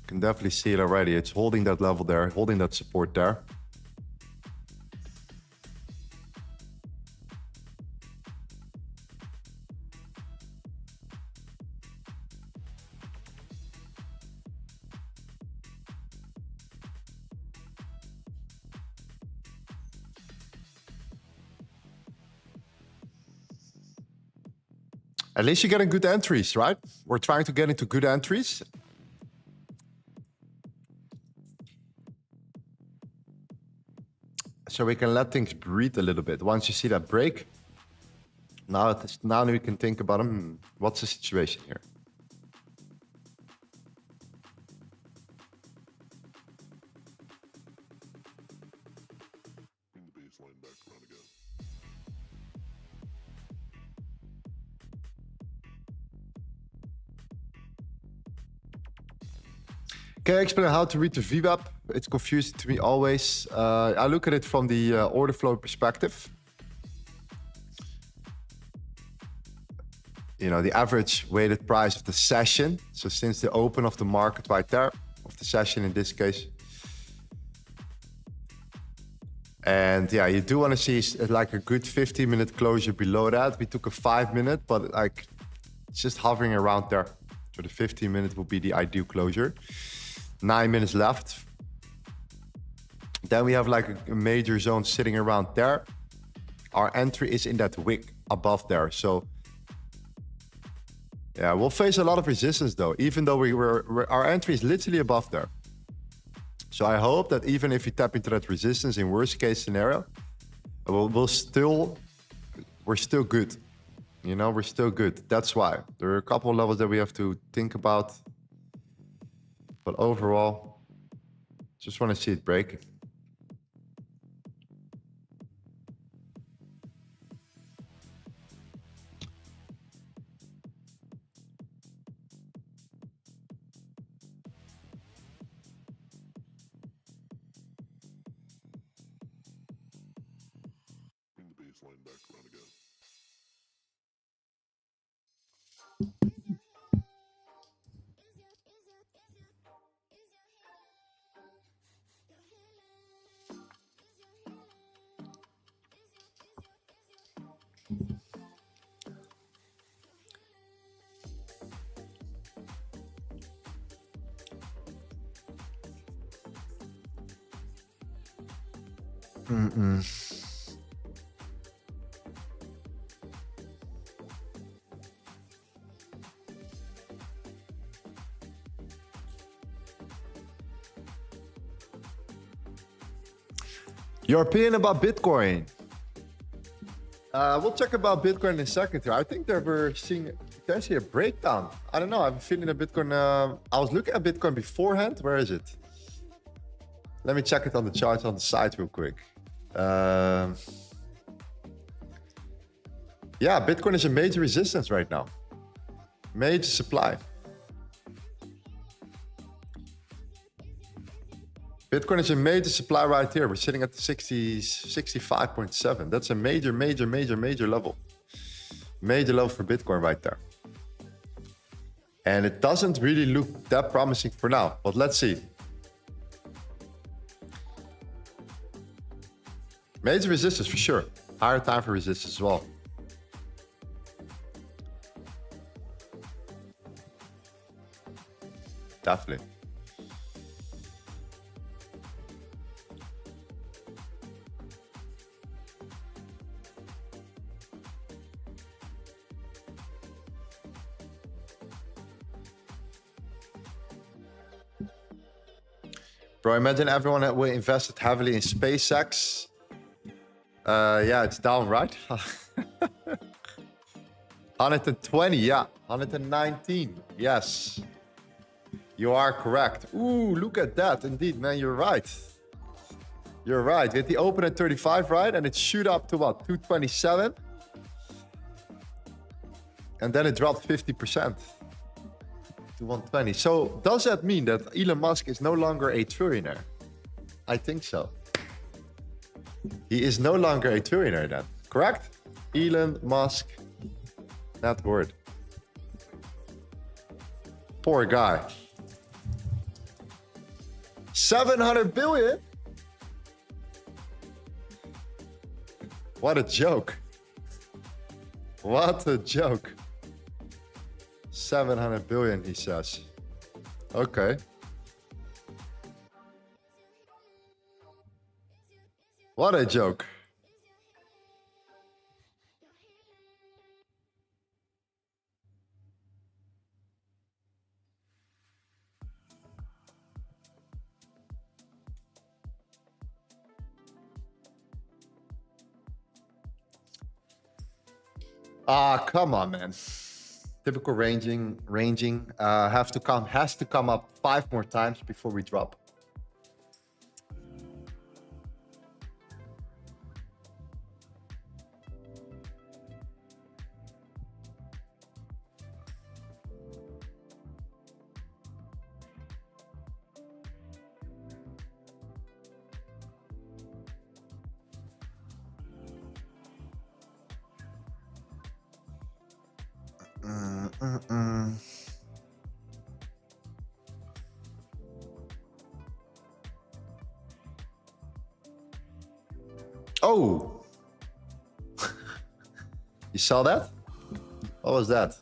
Can definitely see it already. It's holding that level there, holding that support there. At least you're getting good entries, right? We're trying to get into good entries. So we can let things breathe a little bit. Once you see that break, now we can think about what's the situation here? Can I explain how to read the VWAP? It's confusing to me always. I look at it from the order flow perspective. You know, the average weighted price of the session. So since the open of the market right there, of the session in this case. And yeah, you do want to see like a good 15-minute closure below that. We took a 5-minute, but like it's just hovering around there. So the 15-minute will be the ideal closure. 9 minutes left. Then we have like a major zone sitting around there. Our entry is in that wick above there. So yeah, we'll face a lot of resistance though, even though our entry is literally above there. So I hope that even if we tap into that resistance in worst case scenario, we're still good. You know, we're still good. That's why there are a couple of levels that we have to think about. But overall, just want to see it break. Your opinion about Bitcoin? We'll check about Bitcoin in a second here. I think that we're seeing potentially a breakdown. I don't know. I'm feeling a Bitcoin. I was looking at Bitcoin beforehand. Where is it? Let me check it on the charts on the side real quick. Yeah, Bitcoin is a major resistance right now. Major supply. Bitcoin is a major supply right here. We're sitting at the 65.7. That's a major level. Major level for Bitcoin right there. And it doesn't really look that promising for now, but let's see. Major resistance for sure. Higher time for resistance as well. Definitely. Bro, imagine everyone that we invested heavily in SpaceX. Yeah, it's down, right? 120, yeah. 119, yes. You are correct. Ooh, look at that. Indeed, man, you're right. You're right. We had the open at 35, right? And it shoot up to what, 227? And then it dropped 50%. To 120. So does that mean that Elon Musk is no longer a trillionaire? I think so. He is no longer a trillionaire then, correct? Elon Musk, that word. Poor guy. 700 billion? What a joke. What a joke. 700 billion, he says. Okay. What a joke. Ah, come on, man. Typical ranging has to come up 5 more times before we drop. Oh, you saw that? What was that?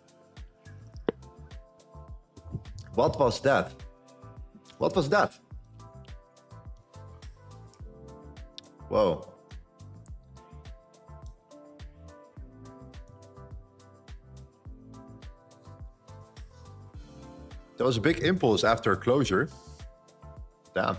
What was that? What was that? Whoa. There was a big impulse after a closure. Damn.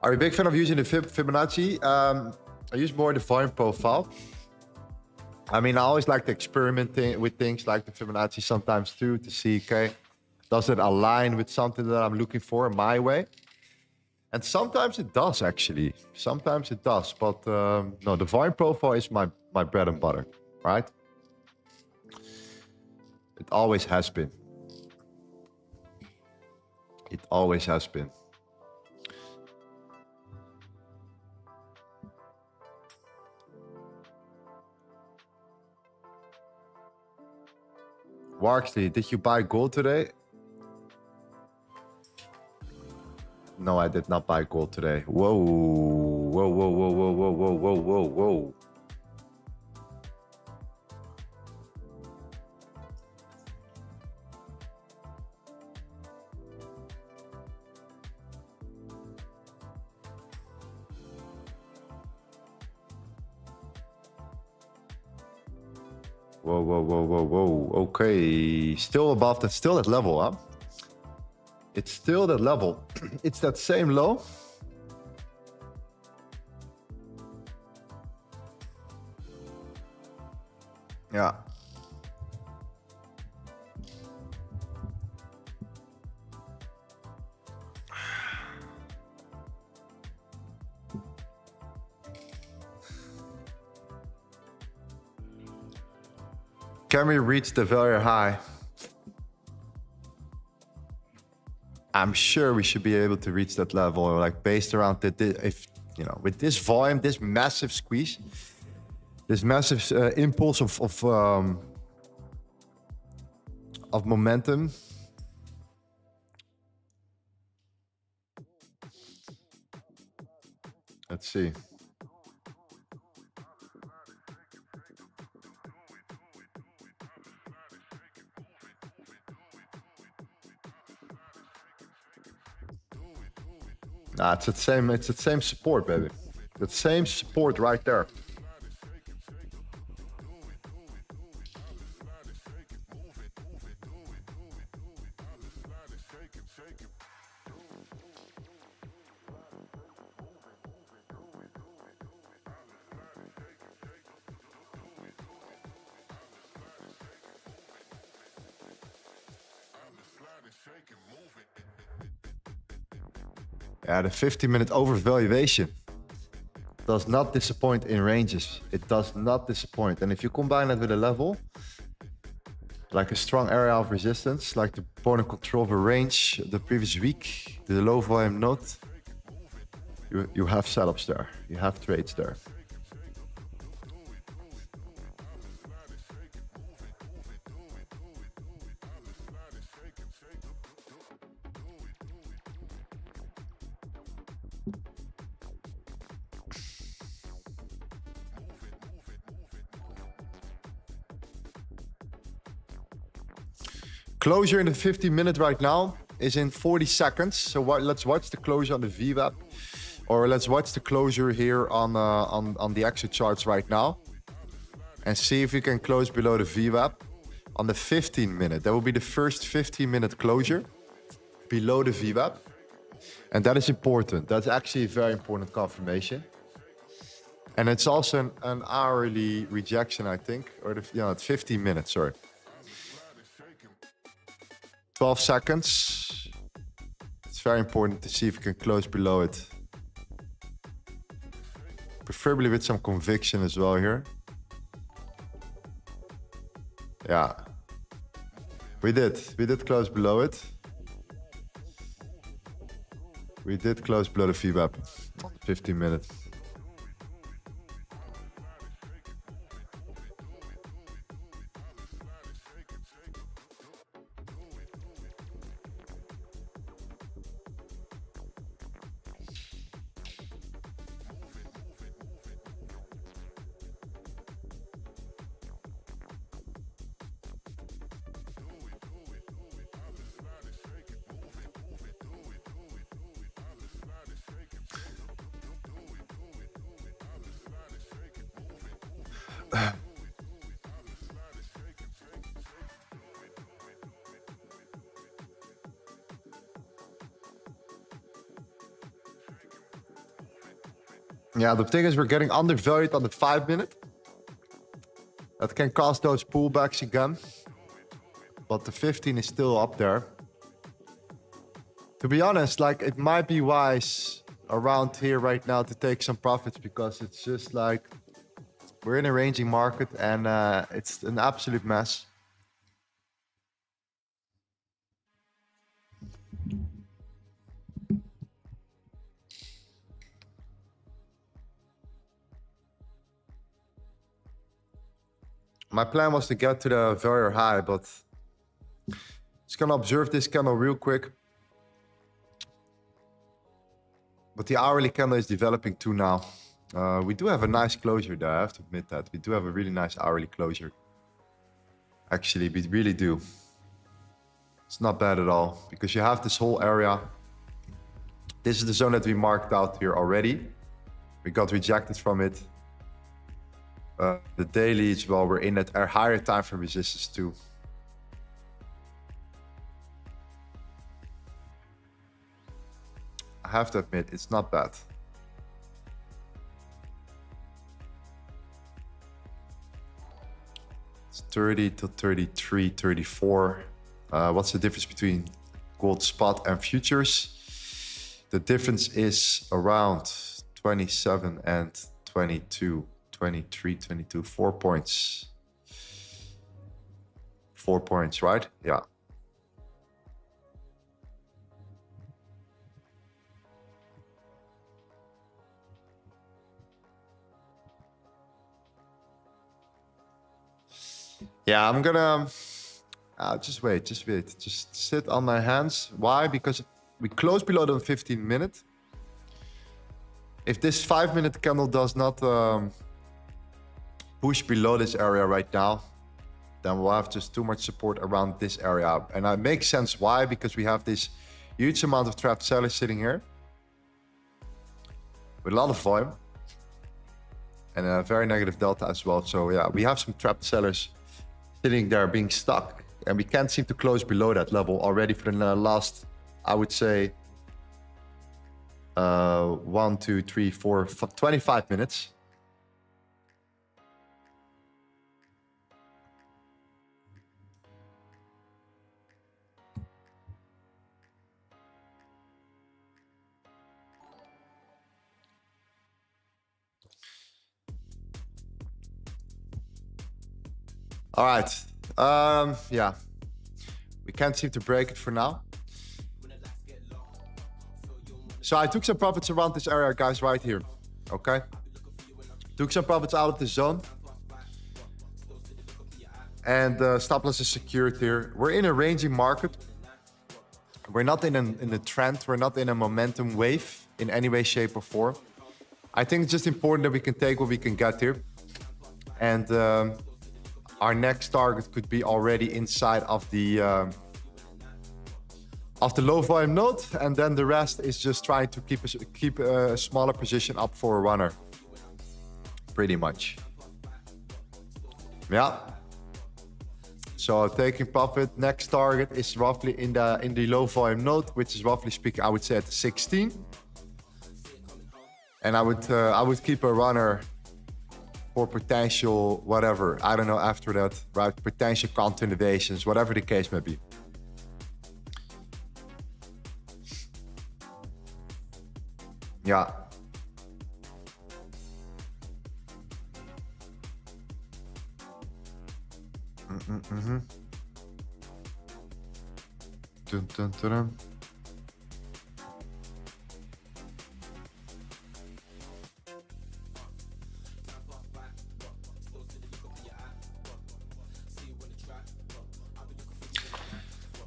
Are you a big fan of using the Fibonacci? I use more the volume profile. I mean, I always like to experiment with things like the Fibonacci sometimes too, to see, okay, does it align with something that I'm looking for my way? And sometimes it does, actually. Sometimes it does, but no, the volume profile is my bread and butter, right? It always has been. It always has been. Warxley, did you buy gold today? No, I did not buy gold today. Whoa. Whoa, whoa, whoa, whoa, whoa, whoa, whoa, whoa, whoa. Whoa, whoa, whoa, whoa, whoa. Okay, still above that, still that level, huh? It's still that level. It's that same low. Yeah. Can we reach the very high? I'm sure we should be able to reach that level, like based around the if you know, with this volume, this massive squeeze, this massive impulse of momentum. Let's see. Nah, it's the same support, baby. The same support right there. Yeah, the 50-minute overvaluation does not disappoint in ranges. It does not disappoint. And if you combine it with a level, like a strong area of resistance, like the point of control of a range the previous week, the low volume note, you have setups there. You have trades there. Closure in the 50-minute right now is in 40 seconds. So let's watch the closure on the VWAP, or let's watch the closure here on the exit charts right now, and see if we can close below the VWAP on the 15-minute. That will be the first 15-minute closure below the VWAP, and that is important. That's actually a very important confirmation, and it's also an hourly rejection, I think, or it's 15 minutes. Sorry. 12 seconds. It's very important to see if we can close below it. Preferably with some conviction as well here. Yeah. We did close below it. We did close below the VWAP. 15 minutes. Yeah, the thing is we're getting undervalued on the 5-minute. That can cause those pullbacks again. But the 15 is still up there. To be honest, like, it might be wise around here right now to take some profits, because it's just like we're in a ranging market and it's an absolute mess. My plan was to get to the very high, but Just gonna observe this candle real quick. But the hourly candle is developing too now. We do have a nice closure there, I have to admit that. We do have a really nice hourly closure. Actually, we really do. It's not bad at all, because you have this whole area. This is the zone that we marked out here already. We got rejected from it. The daily as well, we're in at a higher time frame resistance too. I have to admit, it's not bad. It's 30 to 33, 34. What's the difference between gold spot and futures? The difference is around 27 and 22, 23, 22, 4 points. 4 points, right? Yeah. Yeah, I'm gonna just wait, just sit on my hands. Why? Because we close below the 15-minute. If this 5-minute candle does not push below this area right now, then we'll have just too much support around this area. And it makes sense why, because we have this huge amount of trapped sellers sitting here with a lot of volume and a very negative delta as well. So yeah, we have some trapped sellers sitting there being stuck, and we can't seem to close below that level already for the last, I would say, 1, 2, 3, 4, 25 minutes. All right. Yeah, we can't seem to break it for now. So I took some profits around this area, guys, right here. Okay. Took some profits out of the zone. And stop loss is secured here. We're in a ranging market. We're not in a trend. We're not in a momentum wave in any way, shape, or form. I think it's just important that we can take what we can get here. And our next target could be already inside of the low volume node, and then the rest is just trying to keep a smaller position up for a runner, pretty much. Yeah. So taking profit. Next target is roughly in the low volume node, which is roughly speaking, I would say at 16. And I would keep a runner for potential whatever, I don't know, after that, right? Potential continuations, whatever the case may be. Yeah. Dun, dun, dun, dun.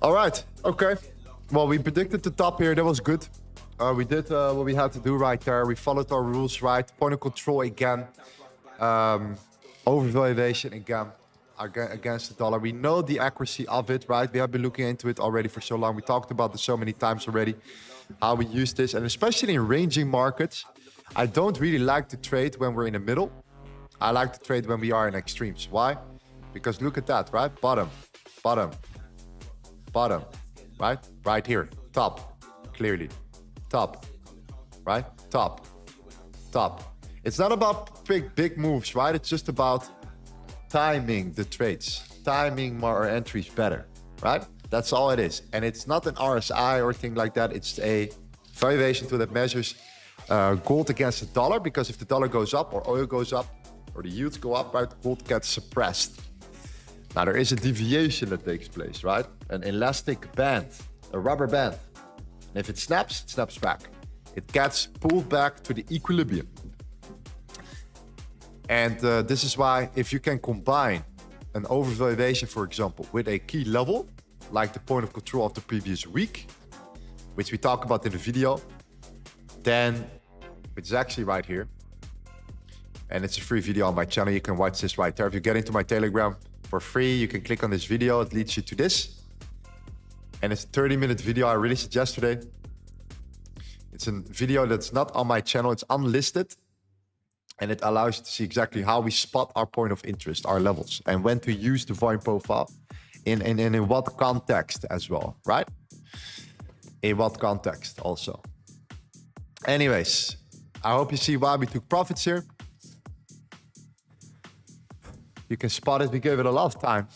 All right. Okay. Well, we predicted the top here. That was good. We did what we had to do right there. We followed our rules right. Point of control again. Overvaluation again against the dollar. We know the accuracy of it, right? We have been looking into it already for so long. We talked about this so many times already, how we use this. And especially in ranging markets, I don't really like to trade when we're in the middle. I like to trade when we are in extremes. Why? Because look at that, right? Bottom, bottom, bottom, right? Right here, top, clearly. Top, right? Top, top. It's not about big moves, right? It's just about timing the trades, timing our entries better, right? That's all it is. And it's not an RSI or thing like that. It's a valuation tool that measures gold against the dollar, because if the dollar goes up or oil goes up or the yields go up, right, gold gets suppressed. Now there is a deviation that takes place, right? An elastic band, a rubber band. And if it snaps back. It gets pulled back to the equilibrium. And this is why if you can combine an overvaluation, for example, with a key level, like the point of control of the previous week, which we talk about in the video, then it's actually right here. And it's a free video on my channel. You can watch this right there. If you get into my Telegram for free, you can click on this video. It leads you to this. And it's a 30-minute video I released it yesterday. It's a video that's not on my channel. It's unlisted. And it allows you to see exactly how we spot our point of interest, our levels, and when to use the volume profile in what context as well, right? In what context also. Anyways, I hope you see why we took profits here. You can spot it. We gave it a lot of time.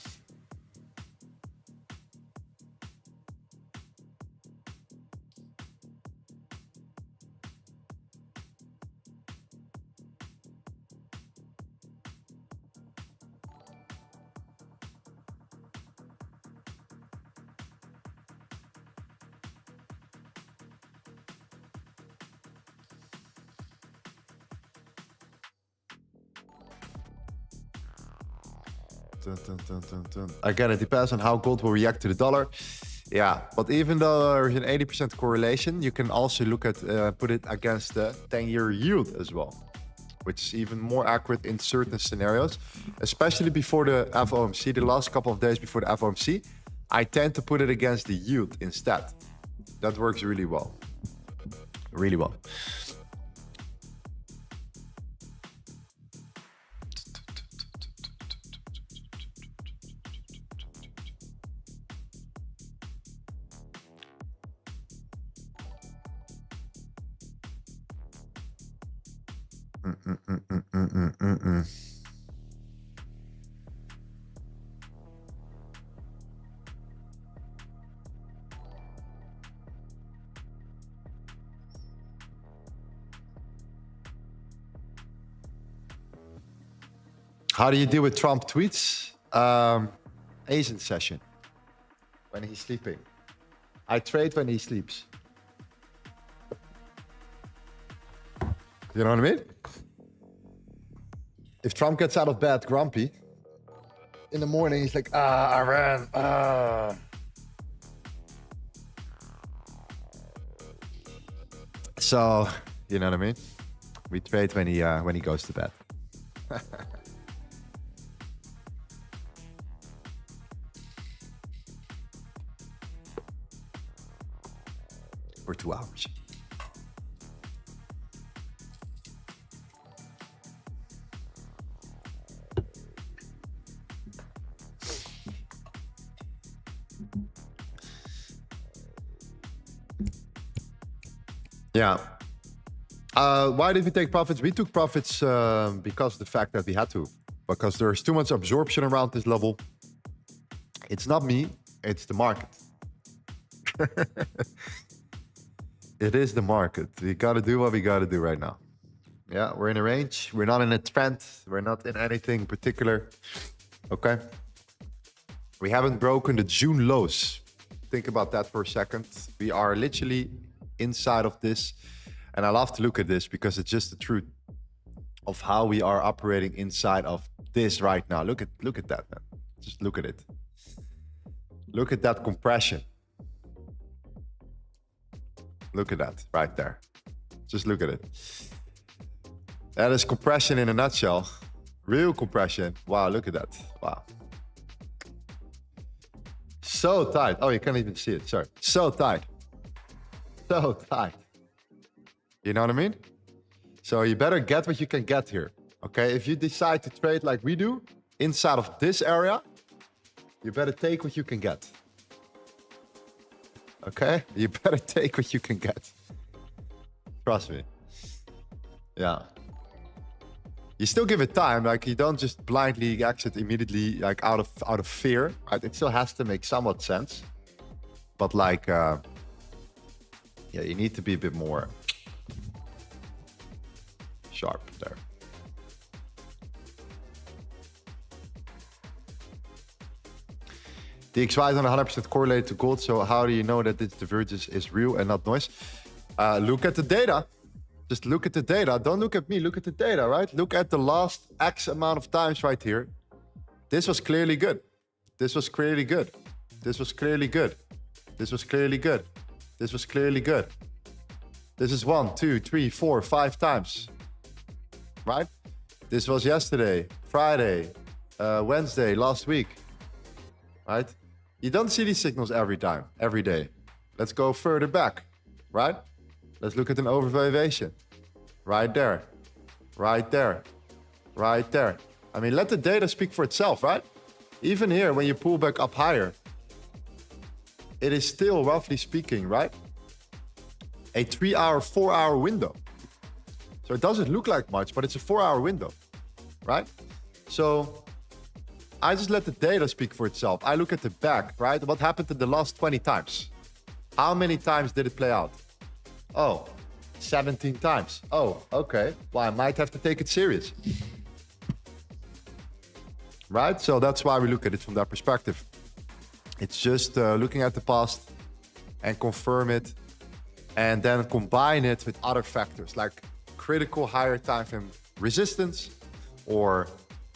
Again, it depends on how gold will react to the dollar. Yeah, but even though there's an 80% correlation, you can also look at put it against the 10-year yield as well, which is even more accurate in certain scenarios, especially before the FOMC, the last couple of days before the FOMC. I tend to put it against the yield instead. That works really well. Really well. How do you deal with Trump tweets? Asian session. When he's sleeping. I trade when he sleeps. You know what I mean? If Trump gets out of bed grumpy, in the morning he's like, Iran, So, you know what I mean? We trade when he goes to bed. For 2 hours. Yeah. Why did we take profits? We took profits because of the fact that we had to. Because there's too much absorption around this level. It's not me, it's the market. It is the market. We got to do what we got to do right now. Yeah, we're in a range. We're not in a trend. We're not in anything particular. Okay. We haven't broken the June lows. Think about that for a second. We are literally inside of this. And I love to look at this because it's just the truth of how we are operating inside of this right now. Look at that, man. Just look at it. Look at that compression. Look at that right there. Just look at it. That is compression in a nutshell. Real compression. Wow, look at that. Wow. So tight. Oh, you can't even see it. Sorry. So tight. So tight. You know what I mean? So you better get what you can get here. Okay? If you decide to trade like we do inside of this area, you better take what you can get. Okay? You better take what you can get. Trust me. Yeah. You still give it time. Like, you don't just blindly exit immediately, like out of fear. Right? It still has to make somewhat sense. But like, yeah, you need to be a bit more sharp there. The XY is not 100% correlated to gold, so how do you know that this divergence is real and not noise? Look at the data. Just look at the data. Don't look at me. Look at the data, right? Look at the last X amount of times right here. This was clearly good. This was clearly good. This was clearly good. This was clearly good. This was clearly good. This is 1, 2, 3, 4, 5 times. Right? This was yesterday, Friday, Wednesday, last week. Right? You don't see these signals every time, every day. Let's go further back. Right? Let's look at an overvaluation. Right there. Right there. Right there. I mean, let the data speak for itself, right? Even here, when you pull back up higher, it is still, roughly speaking, right, a 3-hour, 4-hour window. So it doesn't look like much, but it's a 4-hour window, right? So I just let the data speak for itself. I look at the back, right? What happened in the last 20 times? How many times did it play out? Oh, 17 times. Oh, okay. Well, I might have to take it serious. Right? So that's why we look at it from that perspective. It's just looking at the past and confirm it and then combine it with other factors like critical higher time frame resistance or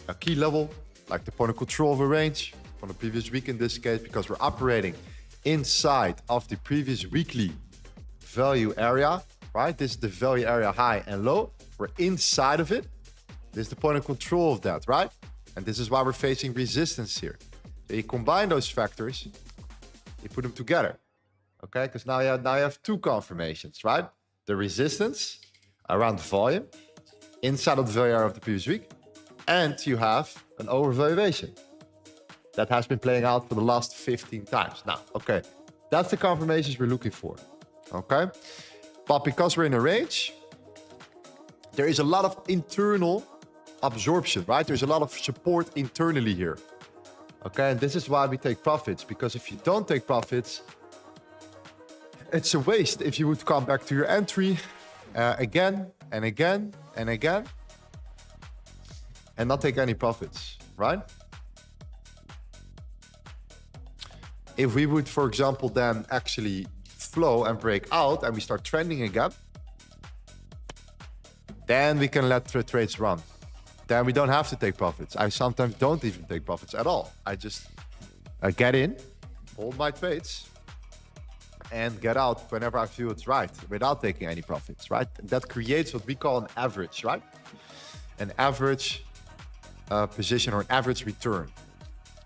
a key level like the point of control of a range from the previous week in this case, because we're operating inside of the previous weekly value area, right? This is the value area high and low. We're inside of it. This is the point of control of that, right? And this is why we're facing resistance here. So you combine those factors, you put them together, okay? Because now you have two confirmations, right? The resistance around volume inside of the value area of the previous week, and you have an overvaluation that has been playing out for the last 15 times. Now, okay, that's the confirmations we're looking for, okay? But because we're in a range, there is a lot of internal absorption, right? There's a lot of support internally here. Okay, and this is why we take profits, because if you don't take profits, it's a waste if you would come back to your entry again and again and again and not take any profits, right? If we would, for example, then actually flow and break out and we start trending again, then we can let the trades run. Then we don't have to take profits. I sometimes don't even take profits at all. I just get in, hold my trades, and get out whenever I feel it's right without taking any profits, right? And that creates what we call an average, right? An average position or an average return.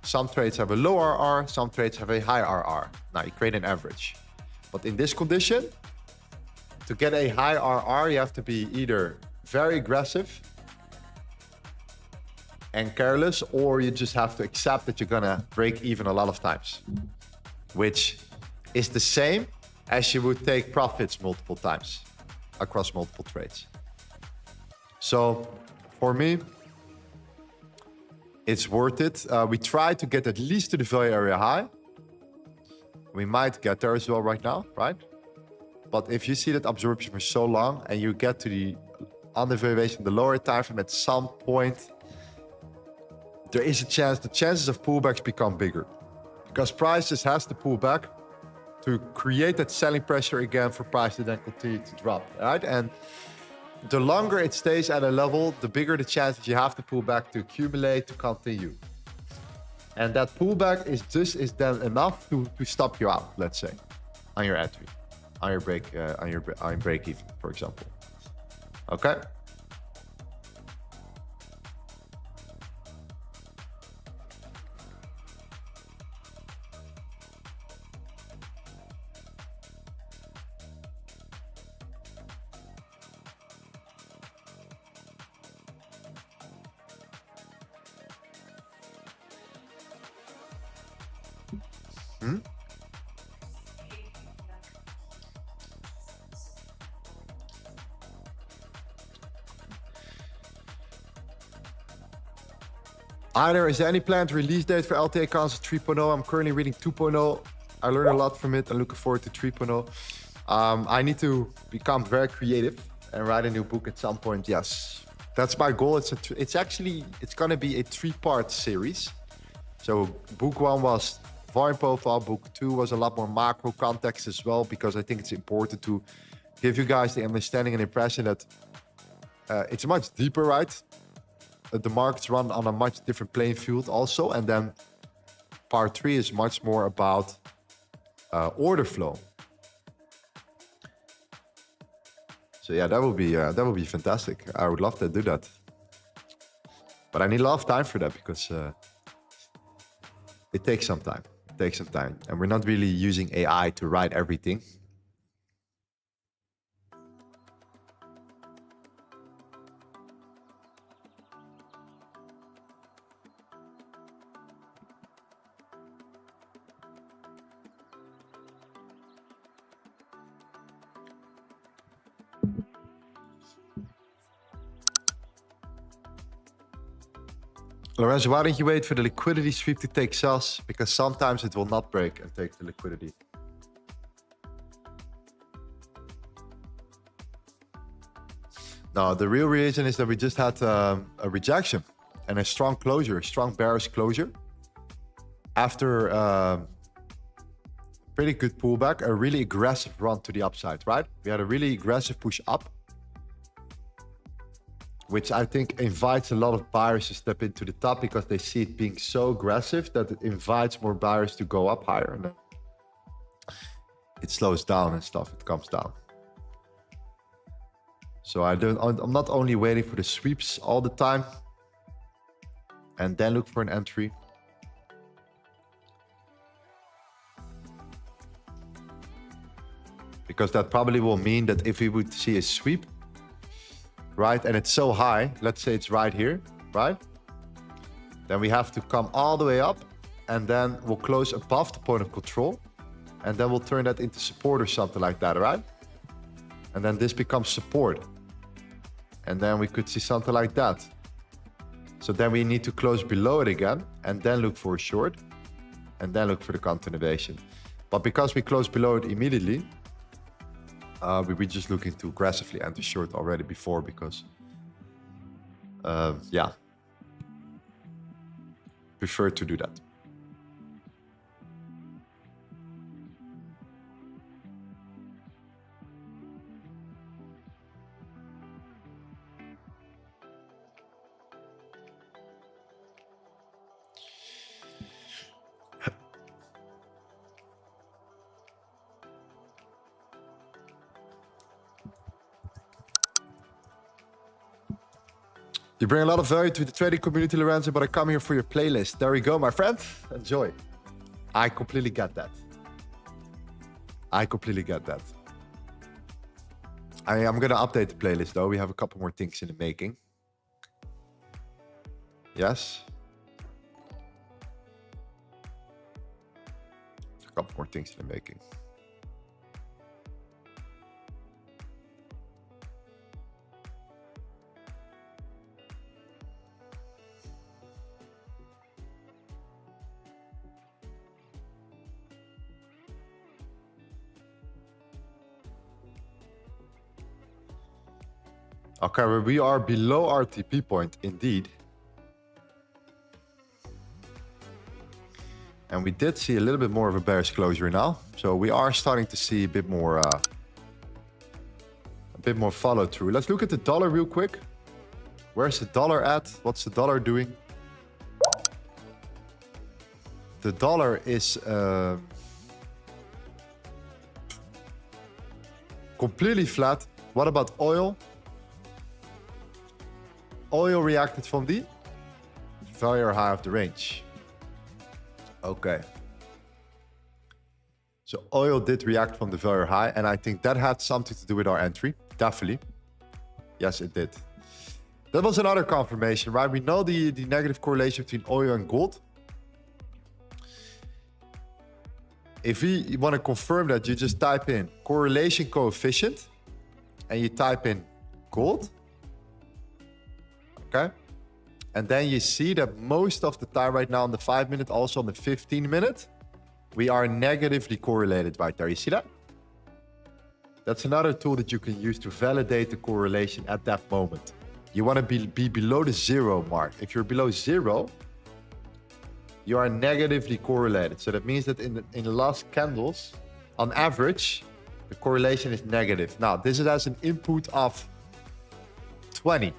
Some trades have a low RR, some trades have a high RR. Now you create an average. But in this condition, to get a high RR, you have to be either very aggressive and careless, or you just have to accept that you're gonna break even a lot of times, which is the same as you would take profits multiple times across multiple trades. So for me, it's worth it. We try to get at least to the value area high. We might get there as well right now, right? But if you see that absorption for so long and you get to the undervaluation, the lower time frame, at some point, there is a chance, the chances of pullbacks become bigger because prices has to pull back to create that selling pressure again for price to then continue to drop, right? And the longer it stays at a level, the bigger the chance that you have to pull back to accumulate to continue. And that pullback is then enough to stop you out, let's say, on your entry, on your break, on your break even, for example. Okay. Either is there any planned release date for LTA Council 3.0? I'm currently reading 2.0. I learned a lot from it. I'm looking forward to 3.0. I need to become very creative and write a new book at some point. Yes, that's my goal. It's going to be a 3-part series. So book 1 was volume profile. Book 2 was a lot more macro context as well, because I think it's important to give you guys the understanding and impression that it's much deeper, right? The markets run on a much different playing field also. And then part 3 is much more about order flow. So yeah, that would be fantastic. I would love to do that, but I need a lot of time for that because it takes some time. It takes some time, and we're not really using AI to write everything. Lorenzo, why don't you wait for the liquidity sweep to take sells? Because sometimes it will not break and take the liquidity. No, the real reason is that we just had a rejection and a strong closure, a strong bearish closure. After a pretty good pullback, a really aggressive run to the upside, right? We had a really aggressive push up, which I think invites a lot of buyers to step into the top because they see it being so aggressive that it invites more buyers to go up higher. And then it slows down and stuff, it comes down. So I'm not only waiting for the sweeps all the time and then look for an entry. Because that probably will mean that if we would see a sweep, right, and it's so high, let's say it's right here, right? Then we have to come all the way up and then we'll close above the point of control and then we'll turn that into support or something like that, right? And then this becomes support. And then we could see something like that. So then we need to close below it again and then look for a short and then look for the continuation. But because we close below it immediately, we were just looking to aggressively enter short already before because, yeah, prefer to do that. You bring a lot of value to the trading community, Lorenzo, but I come here for your playlist. There we go, my friend. Enjoy. I completely get that. I completely get that. I'm going to update the playlist, though. We have a couple more things in the making. Yes. A couple more things in the making. Okay, we are below our TP point, indeed. And we did see a little bit more of a bearish closure now. So we are starting to see a bit more follow through. Let's look at the dollar real quick. Where's the dollar at? What's the dollar doing? The dollar is completely flat. What about oil? Oil reacted from the very high of the range. Okay. So oil did react from the very high, and I think that had something to do with our entry. Definitely. Yes, it did. That was another confirmation, right? We know the negative correlation between oil and gold. If we want to confirm that, you just type in correlation coefficient and you type in gold. Okay. And then you see that most of the time right now on the 5-minute, also on the 15-minute, we are negatively correlated right there. You see that? That's another tool that you can use to validate the correlation at that moment. You want to be below the 0 mark. If you're below 0, you are negatively correlated. So that means that in the last candles, on average, the correlation is negative. Now, this is as an input of 20.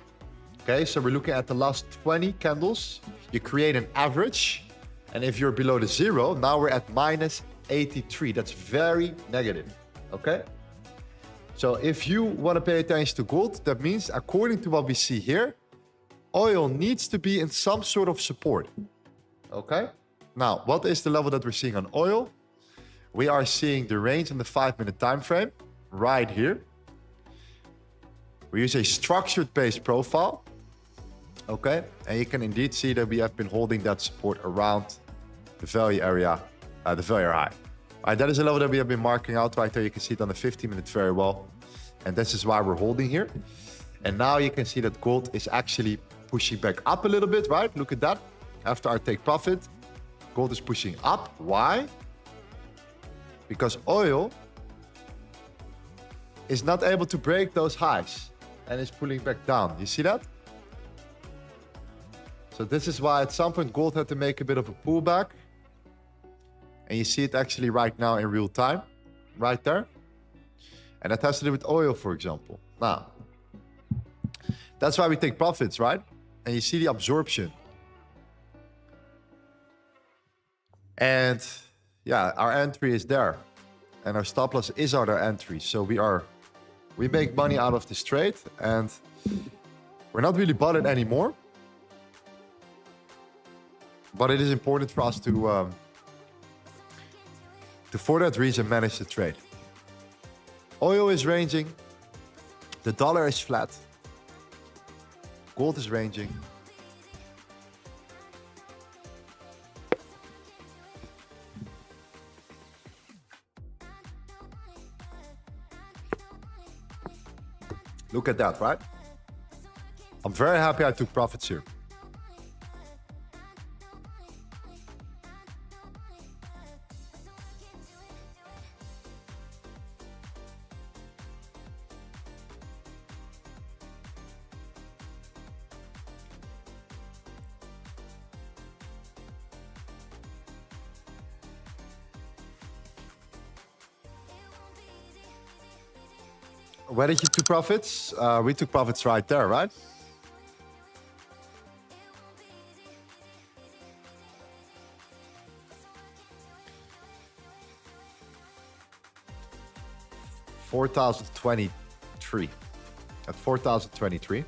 Okay, so we're looking at the last 20 candles. You create an average, And if you're below the zero, now we're at minus 83. That's very negative, okay? So if you want to pay attention to gold, that means according to what we see here, oil needs to be in some sort of support, okay? Now, what is the level that we're seeing on oil? We are seeing the range in the 5-minute time frame right here. We use a structured-based profile, okay? And you can indeed see that we have been holding that support around the value area, the value high. All right, that is a level that we have been marking out right there. You can see it on the 15-minute very well. And this is why we're holding here. And now you can see that gold is actually pushing back up a little bit, right? Look at that. After our take profit, gold is pushing up. Why? Because oil is not able to break those highs and is pulling back down. You see that? So this is why at some point gold had to make a bit of a pullback. And you see it actually right now in real time, right there. And that has to do with oil, for example. Now, that's why we take profits, right? And you see the absorption. And yeah, our entry is there. And our stop loss is our entry. So we make money out of this trade. And we're not really bothered anymore. But it is important for us to for that reason, manage the trade. Oil is ranging. The dollar is flat. Gold is ranging. Look at that, right? I'm very happy I took profits here. Where did you took profits? We took profits right there, right? $4,023 at 4,023.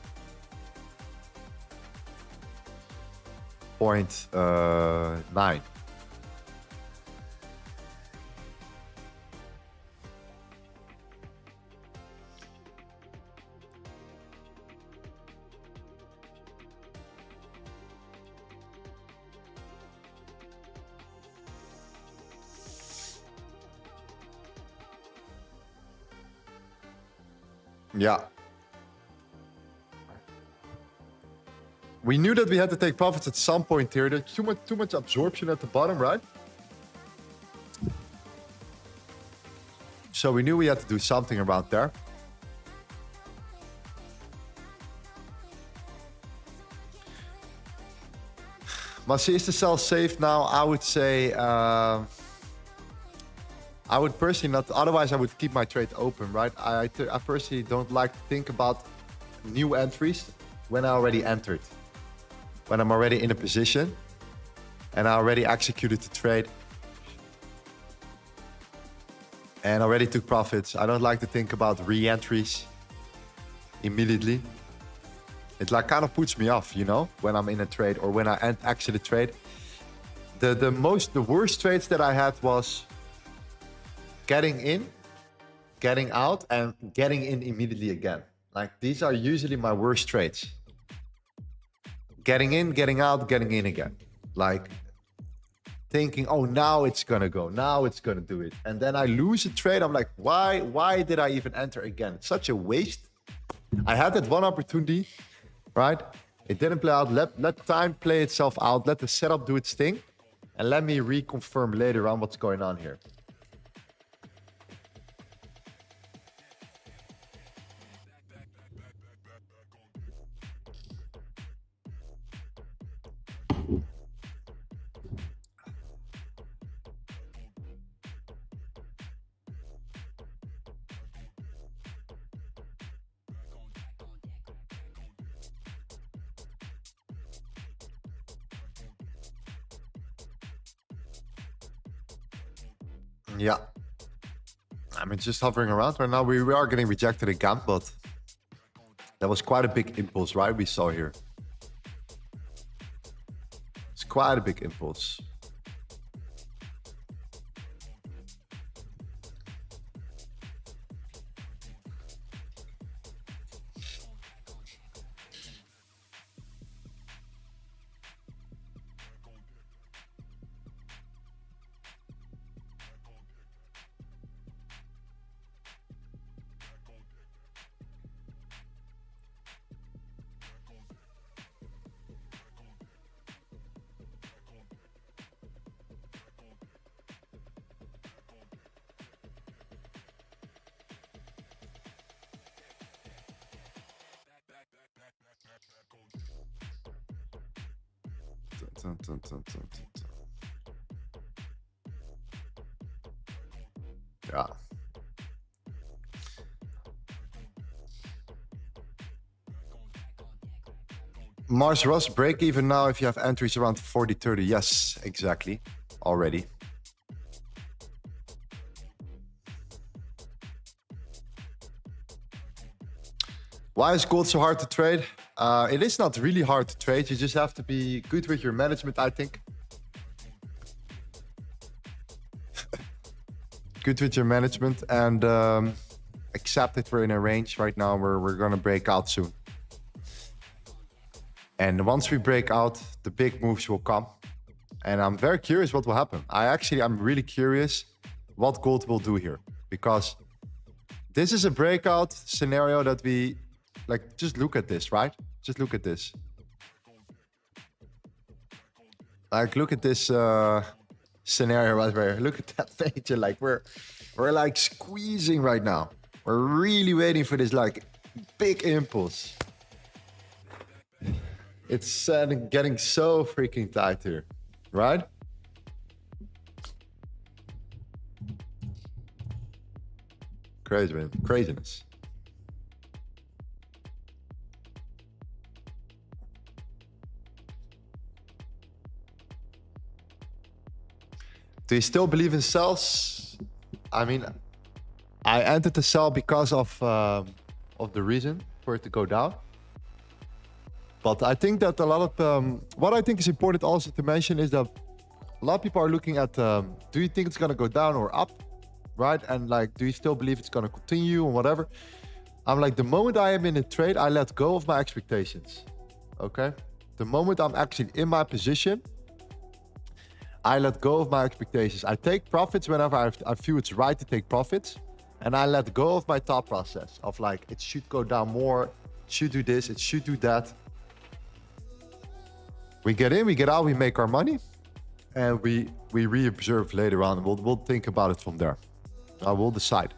0.9. Yeah. We knew that we had to take profits at some point here. There's too much absorption at the bottom, right? So we knew we had to do something around there. Masi, is the sell safe now? I would say I would personally not, otherwise I would keep my trade open, right? I personally don't like to think about new entries when I already entered. When I'm already in a position and I already executed the trade and already took profits. I don't like to think about re-entries immediately. It like kind of puts me off, you know, when I'm in a trade or when I exit a trade. The worst trades that I had was getting in, getting out, and getting in immediately again. Like, these are usually my worst trades. Getting in, getting out, getting in again. Like, thinking, oh, now it's gonna go, now it's gonna do it. And then I lose a trade, I'm like, why did I even enter again? It's such a waste. I had that one opportunity, right? It didn't play out. Let time play itself out. Let the setup do its thing. And let me reconfirm later on what's going on here. Yeah. I mean, just hovering around right now. We are getting rejected again, but that was quite a big impulse, right? We saw here. It's quite a big impulse. Yeah. Mars Ross, break even now if you have entries around 40-30. Yes, exactly. Already. Why is gold so hard to trade? It is not really hard to trade. You just have to be good with your management, I think. Good with your management and accept that we're in a range right now where we're going to break out soon. And once we break out, the big moves will come. And I'm very curious what will happen. I'm really curious what gold will do here. Because this is a breakout scenario that we, like, just look at this, right? Just look at this. Like, look at this scenario right there. Look at that page. Like, we're like squeezing right now. We're really waiting for this, like, big impulse. It's getting so freaking tight here, right? Crazy, man. Craziness. Do you still believe in sells? I mean, I entered the sell because of the reason for it to go down. But I think that a lot of what I think is important also to mention is that a lot of people are looking at do you think it's going to go down or up, right? And like, do you still believe it's going to continue or whatever? I'm like, the moment I am in a trade, I let go of my expectations. Okay, the moment I'm actually in my position, I let go of my expectations. I take profits whenever I feel it's right to take profits, and I let go of my thought process of like, it should go down more, it should do this, it should do that. We get in, we get out, we make our money, and we re-observe later on. We'll think about it from there. I will decide.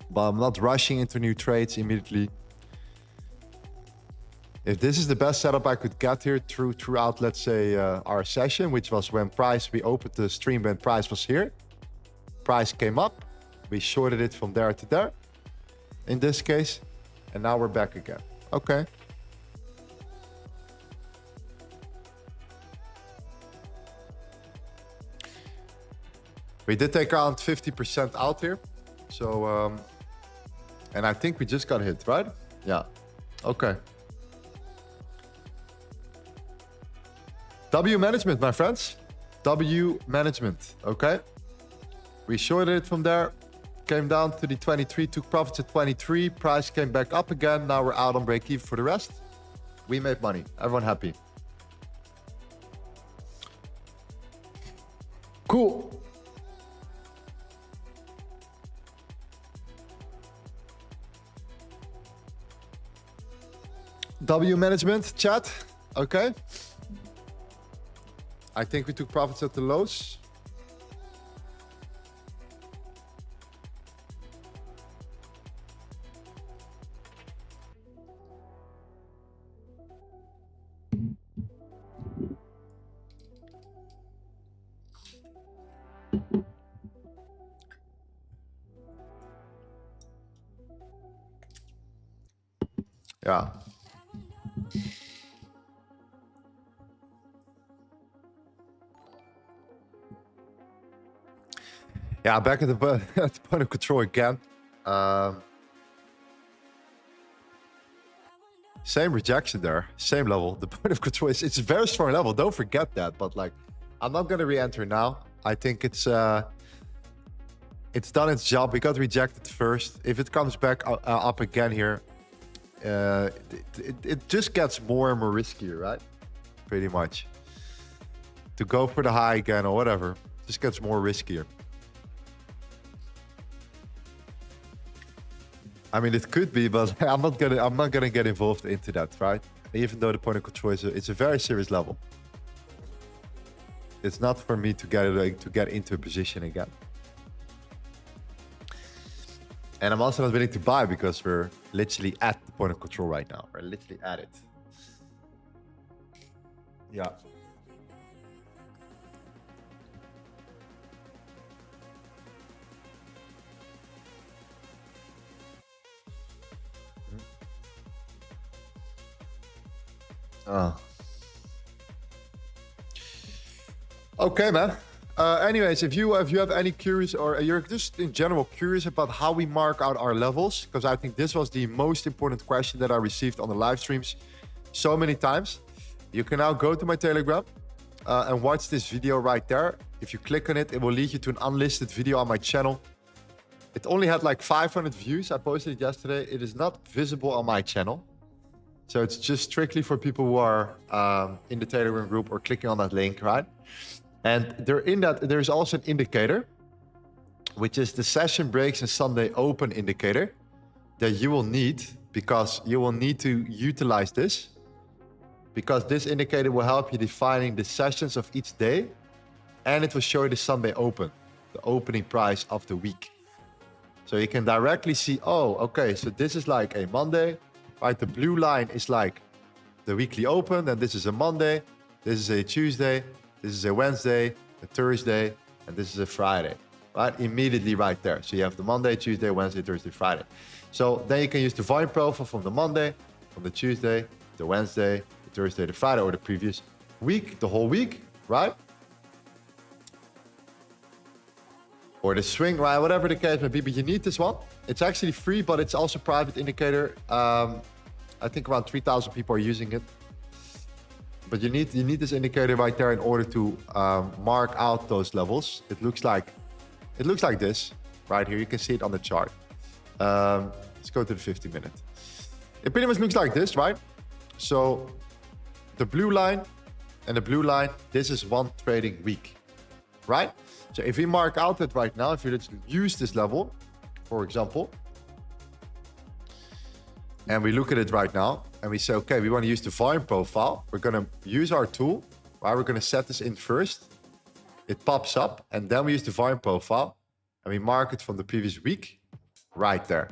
But I'm not rushing into new trades immediately. If this is the best setup I could get here throughout, let's say, our session, which was when we opened the stream when price was here. Price came up. We shorted it from there to there, in this case. And now we're back again. Okay. We did take around 50% out here. So, and I think we just got hit, right? Yeah. Okay. W management, my friends. W management, okay? We shorted it from there. Came down to the 23, took profits at 23. Price came back up again. Now we're out on break even for the rest. We made money. Everyone happy. Cool. W management, chat. Okay. I think we took profits at the lows. Yeah. Yeah, back at the, at the point of control again. Same rejection there, same level. The point of control is, it's a very strong level. Don't forget that. But like, I'm not gonna re-enter now. I think it's done its job. We got rejected first. If it comes back up again here, it just gets more and more riskier, right? Pretty much. To go for the high again or whatever, just gets more riskier. I mean, it could be, but I'm not gonna get involved into that, right? Even though the point of control is it's a very serious level. It's not for me to get into a position again. And I'm also not willing to buy because we're literally at the point of control right now. We're literally at it. Yeah. Okay, man. Anyways, if you have any curious, or you're just in general curious about how we mark out our levels, because I think this was the most important question that I received on the live streams so many times, you can now go to my Telegram and watch this video right there. If you click on it, it will lead you to an unlisted video on my channel. It only had like 500 views. I posted it yesterday. It is not visible on my channel. So it's just strictly for people who are in the Telegram group or clicking on that link, right? And there's also an indicator, which is the session breaks and Sunday open indicator that you will need, because you will need to utilize this, because this indicator will help you defining the sessions of each day, and it will show you the Sunday open, the opening price of the week. So you can directly see, oh, okay, so this is like a Monday, right? The blue line is like the weekly open, and this is a Monday, this is a Tuesday, this is a Wednesday, a Thursday, and this is a Friday, right? Immediately right there. So you have the Monday, Tuesday, Wednesday, Thursday, Friday. So then you can use the volume profile from the Monday, from the Tuesday, the Wednesday, the Thursday, the Friday, or the previous week, the whole week, right? Or the swing, right? Whatever the case may be, but you need this one. It's actually free, but it's also a private indicator. I think around 3,000 people are using it. But you need this indicator right there in order to mark out those levels. It looks like this right here. You can see it on the chart. Let's go to the 50-minute. It pretty much looks like this, right? So the blue line and the blue line, this is one trading week, right? So if we mark out that right now, if we just use this level, for example, and we look at it right now, and we say, okay, we want to use the volume profile. We're going to use our tool, right? We're going to set this in first. It pops up, and then we use the volume profile, and we mark it from the previous week right there,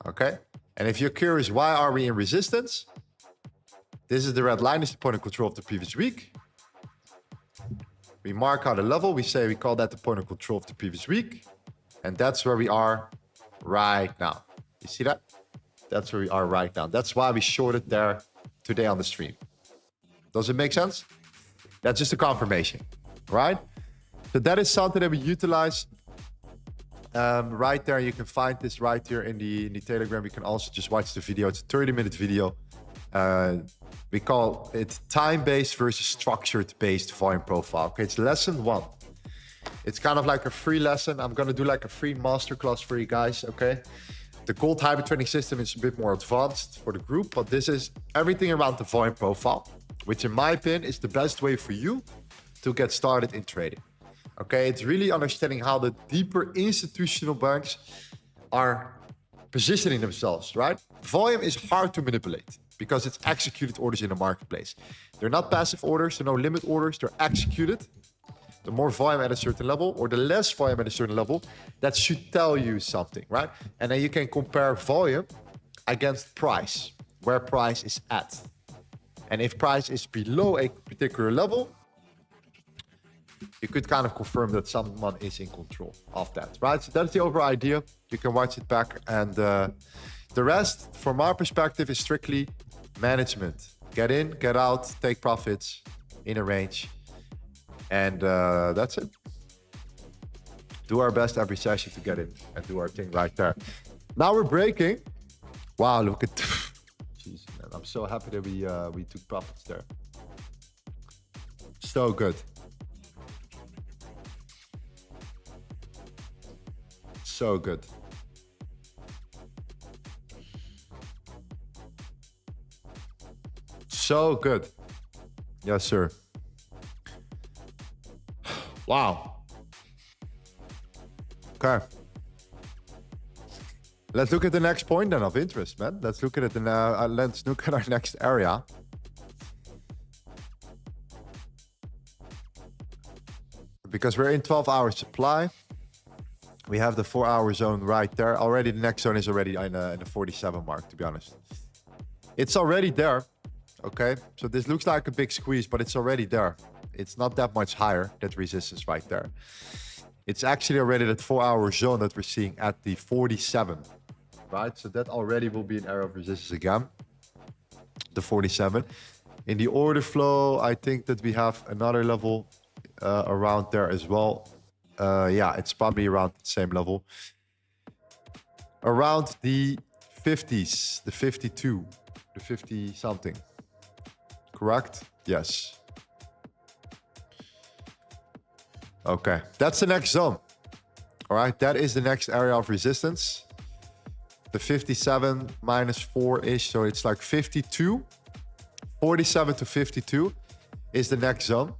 okay? And if you're curious, why are we in resistance? This is the red line, is the point of control of the previous week. We mark out a level. We say we call that the point of control of the previous week. And that's where we are right now. You see that? That's where we are right now. That's why we shorted there today on the stream. Does it make sense? That's just a confirmation, right? So that is something that we utilize right there. You can find this right here in the Telegram. You can also just watch the video. It's a 30-minute video. We call it time-based versus structured-based volume profile. Okay, it's lesson 1. It's kind of like a free lesson. I'm going to do like a free masterclass for you guys, okay? The gold hybrid trading system is a bit more advanced for the group, but this is everything around the volume profile, which in my opinion is the best way for you to get started in trading. Okay, it's really understanding how the deeper institutional banks are positioning themselves, right? Volume is hard to manipulate because it's executed orders in the marketplace. They're not passive orders, so no limit orders, they're executed. The more volume at a certain level or the less volume at a certain level, that should tell you something, right? And then you can compare volume against price, where price is at. And if price is below a particular level, you could kind of confirm that someone is in control of that, right? So that's the overall idea. You can watch it back. And the rest, from our perspective, is strictly management. Get in, get out, take profits in a range. And that's it. do our best every session to get in and do our thing right there. Now we're breaking. Wow, look at... Jeez, man. I'm so happy that we took profits there. So good. So good. So good. Yes, sir. Wow. Okay. Let's look at the next point then of interest, man. Let's look at it. Let's look at our next area. Because we're in 12-hour supply. We have the 4-hour zone right there. Already the next zone is already in the 47 mark, to be honest. It's already there. Okay, so this looks like a big squeeze, but it's already there. It's not that much higher, that resistance right there. It's actually already that 4-hour zone that we're seeing at the 47, right? So that already will be an area of resistance again, the 47. In the order flow, I think that we have another level around there as well. Yeah, it's probably around the same level. Around the 50s, the 52, the 50 something. Correct? Yes. Okay, that's the next zone. All right, that is the next area of resistance. The 57 minus 4-ish, so it's like 52. 47 to 52 is the next zone.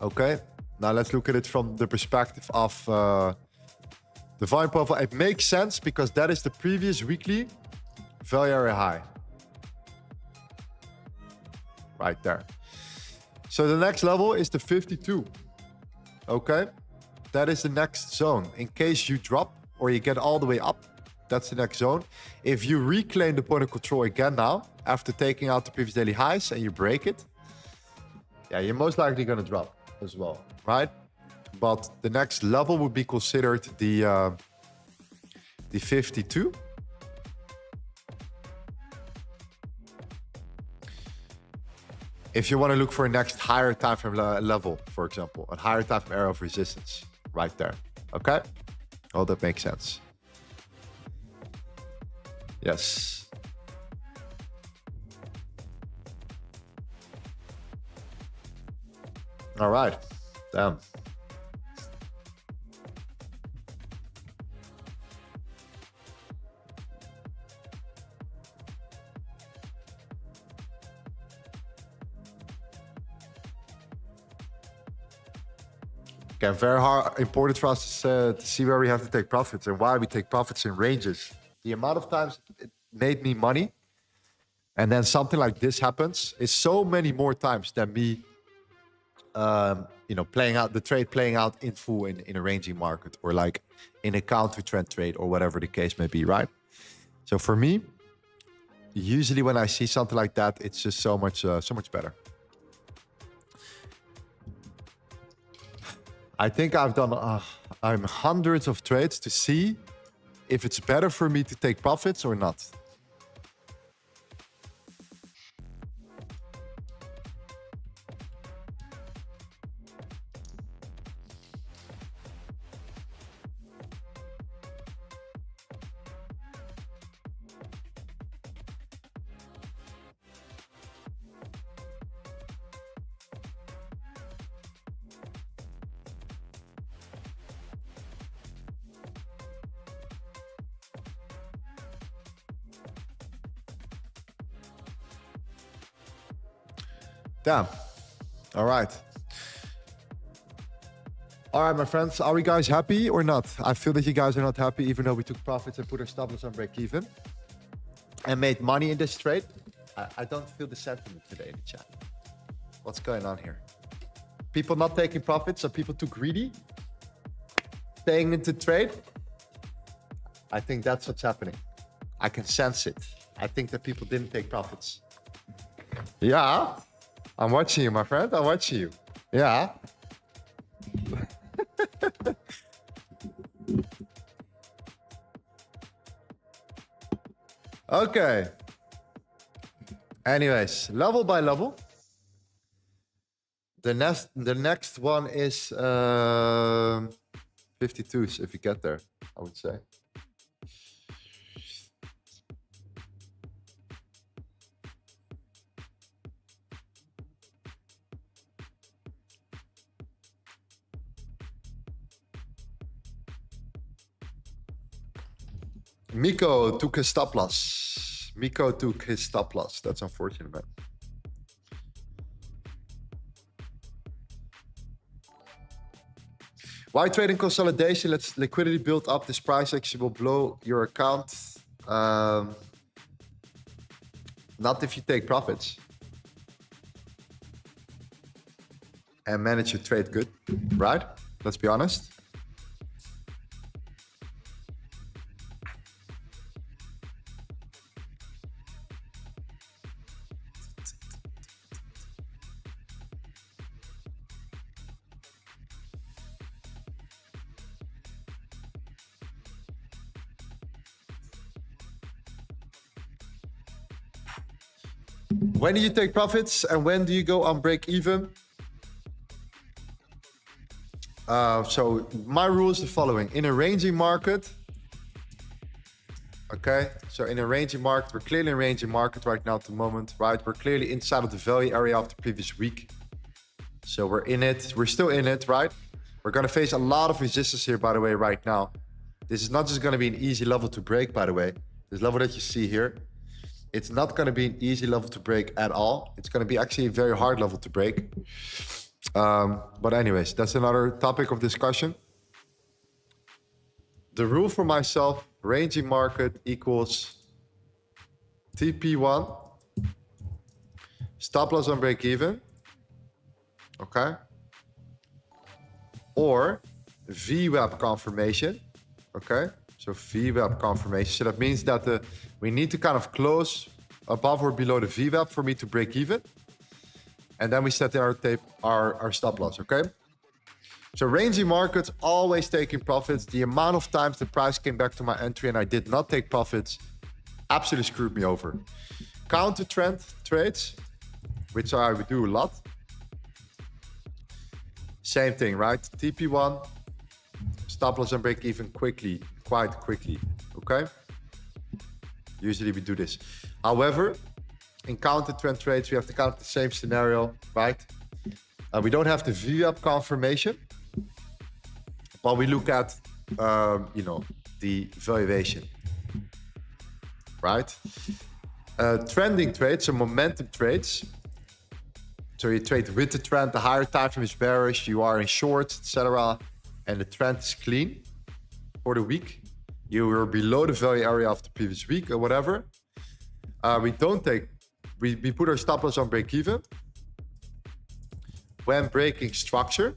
Okay, now let's look at it from the perspective of the volume profile. It makes sense because that is the previous weekly value area high. Right there. So the next level is the 52. Okay, that is the next zone. In case you drop or you get all the way up, that's the next zone. If you reclaim the point of control again now, after taking out the previous daily highs and you break it, yeah, you're most likely going to drop as well, right? But the next level would be considered the 52. If you want to look for a next higher time frame level, for example, a higher time frame area of resistance right there. Okay? Oh, that makes sense. Yes. All right. Damn. Again, very hard, important for us to see where we have to take profits and why we take profits in ranges. The amount of times it made me money, and then something like this happens, is so many more times than me, you know, playing out the trade, playing out in full in a ranging market, or like in a counter trend trade, or whatever the case may be, right? So for me, usually when I see something like that, it's just so much better. I think I've done hundreds of trades to see if it's better for me to take profits or not. Damn. All right. All right, my friends. Are we guys happy or not? I feel that you guys are not happy, even though we took profits and put our stop loss on break even and made money in this trade. I don't feel the sentiment today in the chat. What's going on here? People not taking profits? Are people too greedy? Staying into trade? I think that's what's happening. I can sense it. I think that people didn't take profits. Yeah. I'm watching you, my friend. I'm watching you. Yeah. Okay. Anyways, level by level. The next one is 52s if you get there, I would say. Miko took his stop loss. Miko took his stop loss. That's unfortunate, man. Why trading consolidation? Let's liquidity build up. This price action will blow your account. Not if you take profits and manage your trade good, right? Let's be honest. When do you take profits and when do you go on break even? So my rule is the following. In a ranging market, okay, so in a ranging market, we're clearly in a ranging market right now at the moment, right? We're clearly inside of the value area of the previous week. So we're in it, we're still in it, right? We're gonna face a lot of resistance here, by the way, right now. This is not just gonna be an easy level to break, by the way. This level that you see here, it's not going to be an easy level to break at all. It's going to be actually a very hard level to break. But anyways, that's another topic of discussion. The rule for myself, ranging market equals TP1, stop loss on break even, okay? Or VWAP confirmation, okay? So VWAP confirmation. So that means that we need to kind of close above or below the VWAP for me to break even. And then we set in our stop loss, okay? So ranging markets, always taking profits. The amount of times the price came back to my entry and I did not take profits absolutely screwed me over. Counter trend trades, which I would do a lot. Same thing, right? TP1, stop loss and break even quickly, quite quickly, okay? Usually we do this. However, in counter trend trades, we have to count the same scenario, right? We don't have the VWAP confirmation, but we look at, you know, the valuation, right? Trending trades, so momentum trades. So you trade with the trend, the higher time frame is bearish, you are in shorts, etc. And the trend is clean for the week. You were below the value area of the previous week or whatever. We don't take, we put our stop loss on break even. When breaking structure,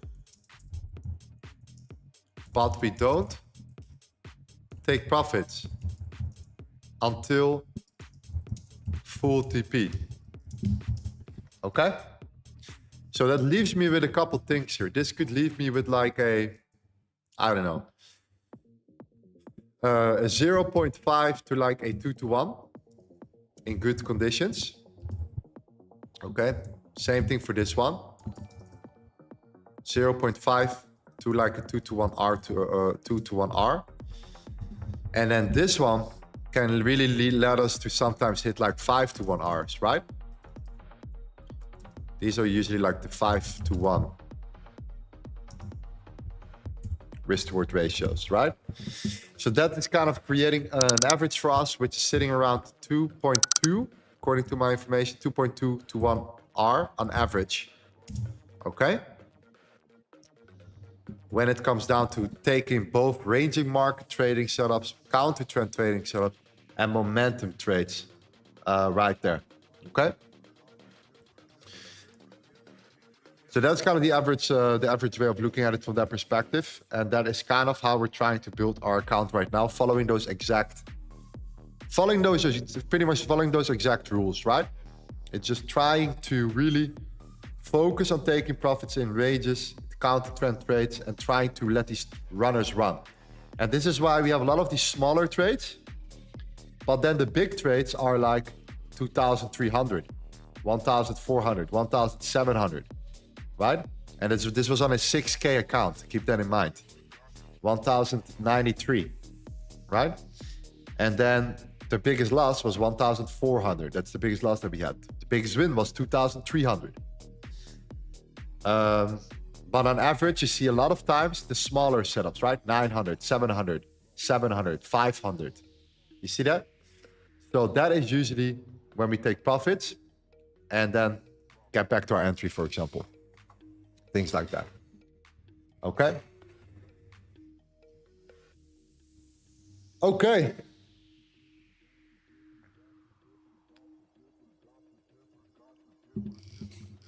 but we don't take profits until full TP. Okay? So that leaves me with a couple things here. This could leave me with like a, I don't know, a 0.5 to like a 2-to-1 in good conditions. Okay, same thing for this one. 0.5 to like a 2-to-1 R to 2-to-1 R. And then this one can really let us to sometimes hit like 5-to-1 Rs, right? These are usually like the 5-to-1 risk to reward ratios, right? So that is kind of creating an average for us, which is sitting around 2.2, according to my information, 2.2 to 1 R on average. Okay? When it comes down to taking both ranging market trading setups, counter trend trading setups, and momentum trades right there. Okay? So that's kind of the average way of looking at it from that perspective. And that is kind of how we're trying to build our account right now, following those exact rules, right? It's just trying to really focus on taking profits in ranges, counter trend trades, and trying to let these runners run. And this is why we have a lot of these smaller trades, but then the big trades are like 2,300, 1,400, 1,700. Right? And this was on a 6K account. Keep that in mind. 1,093, right? And then the biggest loss was 1,400. That's the biggest loss that we had. The biggest win was 2,300. But on average, you see a lot of times the smaller setups, right? 900, 700, 700, 500. You see that? So that is usually when we take profits and then get back to our entry, for example. Things like that. Okay? Okay.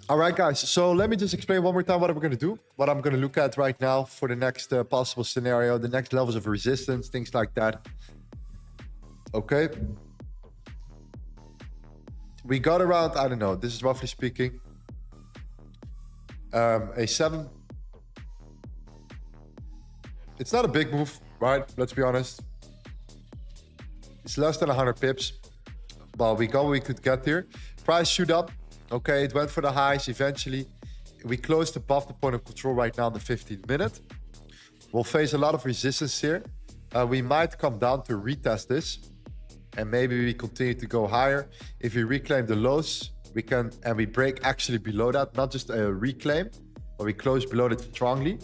All right, guys. So let me just explain one more time what we're going to do. What I'm going to look at right now for the next possible scenario, the next levels of resistance, things like that. Okay. We got around, I don't know, this is roughly speaking, a 7. It's not a big move, right? Let's be honest. It's less than 100 pips. But we got what we could get here. Price shoot up. Okay, it went for the highs eventually. We closed above the point of control right now in the 15-minute. We'll face a lot of resistance here. We might come down to retest this. And maybe we continue to go higher. If we reclaim the lows, we can, and we break actually below that, not just a reclaim, but we close below it strongly.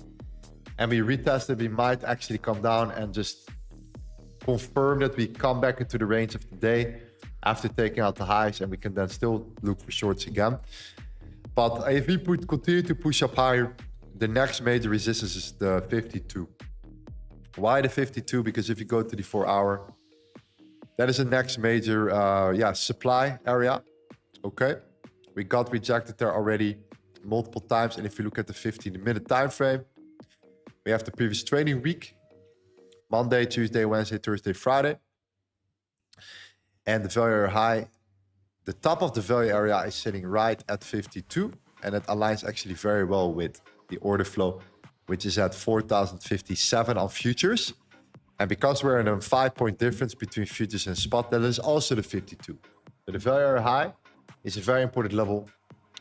And we retest it, we might actually come down and just confirm that we come back into the range of the day after taking out the highs, and we can then still look for shorts again. But if we continue to push up higher, the next major resistance is the 52. Why the 52? Because if you go to the 4-hour, that is the next major supply area. Okay, we got rejected there already multiple times. And if you look at the 15-minute time frame, we have the previous trading week, Monday, Tuesday, Wednesday, Thursday, Friday. And the value area high, the top of the value area is sitting right at 52. And it aligns actually very well with the order flow, which is at 4,057 on futures. And because we're in a 5-point difference between futures and spot, that is also the 52. So the value area high is a very important level.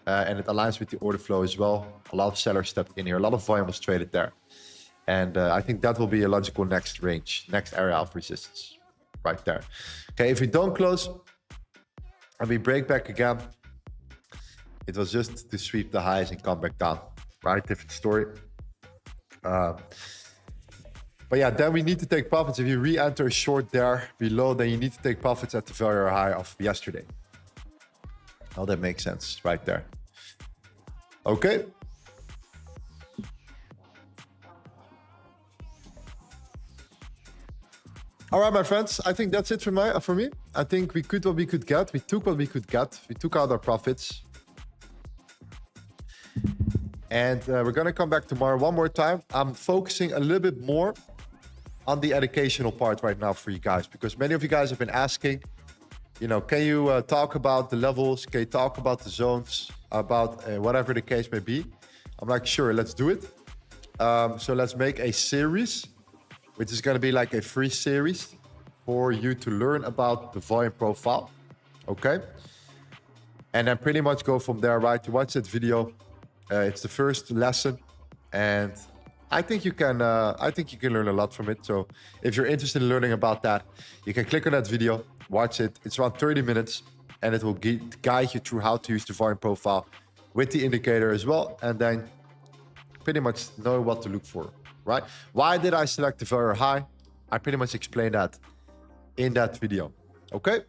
And it aligns with the order flow as well. A lot of sellers stepped in here. A lot of volume was traded there. And I think that will be a logical next range, next area of resistance. Right there. Okay, if we don't close and we break back again, it was just to sweep the highs and come back down. Right, different story. But yeah, then we need to take profits. If you re-enter a short there below, then you need to take profits at the value high of yesterday. Oh, that makes sense right there. Okay. All right, my friends, I think that's it for me. I think we could what we could get. We took what we could get. We took out our profits. And we're going to come back tomorrow one more time. I'm focusing a little bit more on the educational part right now for you guys, because many of you guys have been asking, you know, can you talk about the levels? Can you talk about the zones, about whatever the case may be? I'm like, sure, let's do it. So let's make a series, which is going to be like a free series for you to learn about the volume profile. Okay. And then pretty much go from there, right? You watch that video. It's the first lesson. And I think you can learn a lot from it. So if you're interested in learning about that, you can click on that video, watch it. It's around 30 minutes and it will guide you through how to use the volume profile with the indicator as well. And then pretty much know what to look for, right? Why did I select the value high? I pretty much explained that in that video. Okay.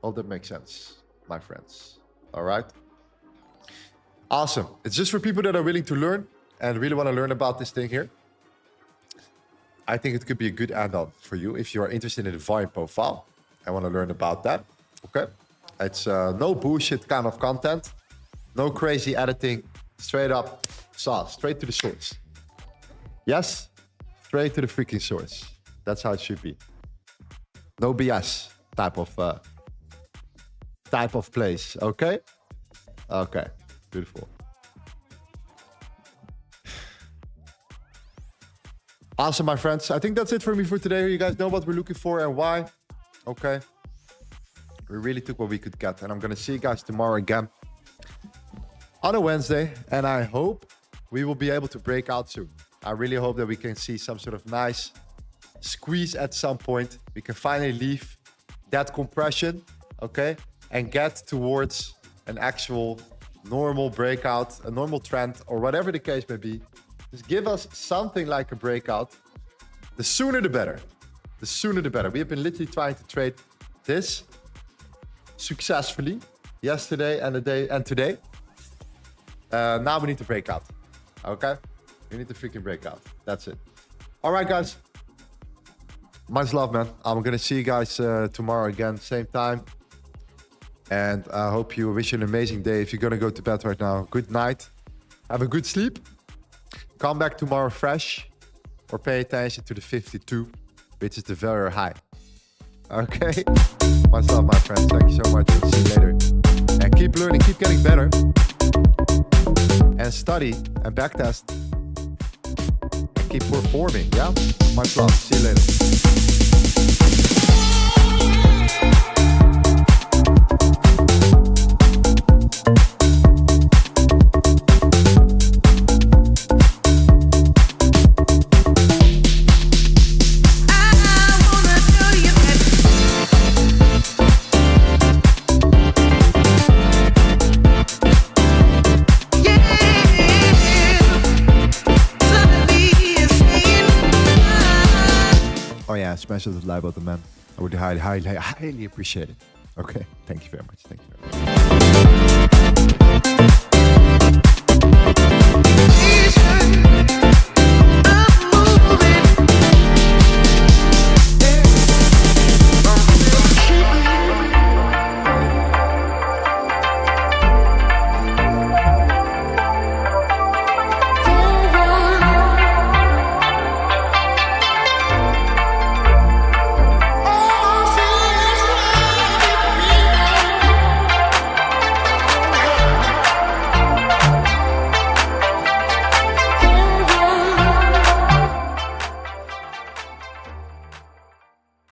Hope that makes sense, my friends. All right. Awesome. It's just for people that are willing to learn and really want to learn about this thing here. I think it could be a good add-on for you if you are interested in the volume profile and want to learn about that. Okay. It's no bullshit kind of content. No crazy editing. Straight up sauce. Straight to the source. Yes. Straight to the freaking source. That's how it should be. No BS type of place. Okay. Okay. Beautiful. Awesome, my friends. I think that's it for me for today. You guys know what we're looking for and why. Okay. We really took what we could get. And I'm going to see you guys tomorrow again on a Wednesday. And I hope we will be able to break out soon. I really hope that we can see some sort of nice squeeze at some point. We can finally leave that compression, okay, and get towards an actual normal breakout, a normal trend, or whatever the case may be. Just give us something like a breakout. The sooner the better. The sooner the better. We have been literally trying to trade this successfully yesterday and today. Now we need to break out. Okay? We need to freaking break out. That's it. All right, guys. Much love, man. I'm gonna see you guys tomorrow again, same time. And I hope you wish you an amazing day. If you're gonna go to bed right now, good night. Have a good sleep. Come back tomorrow fresh, or pay attention to the 52, which is the very high. Okay? Much love, my friends. Thank you so much. I'll see you later. And keep learning, keep getting better. And study and backtest. And keep performing, yeah? Much love. See you later. Oh yeah, smash that like button, man. I would highly appreciate it. Okay, thank you very much. Thank you very much.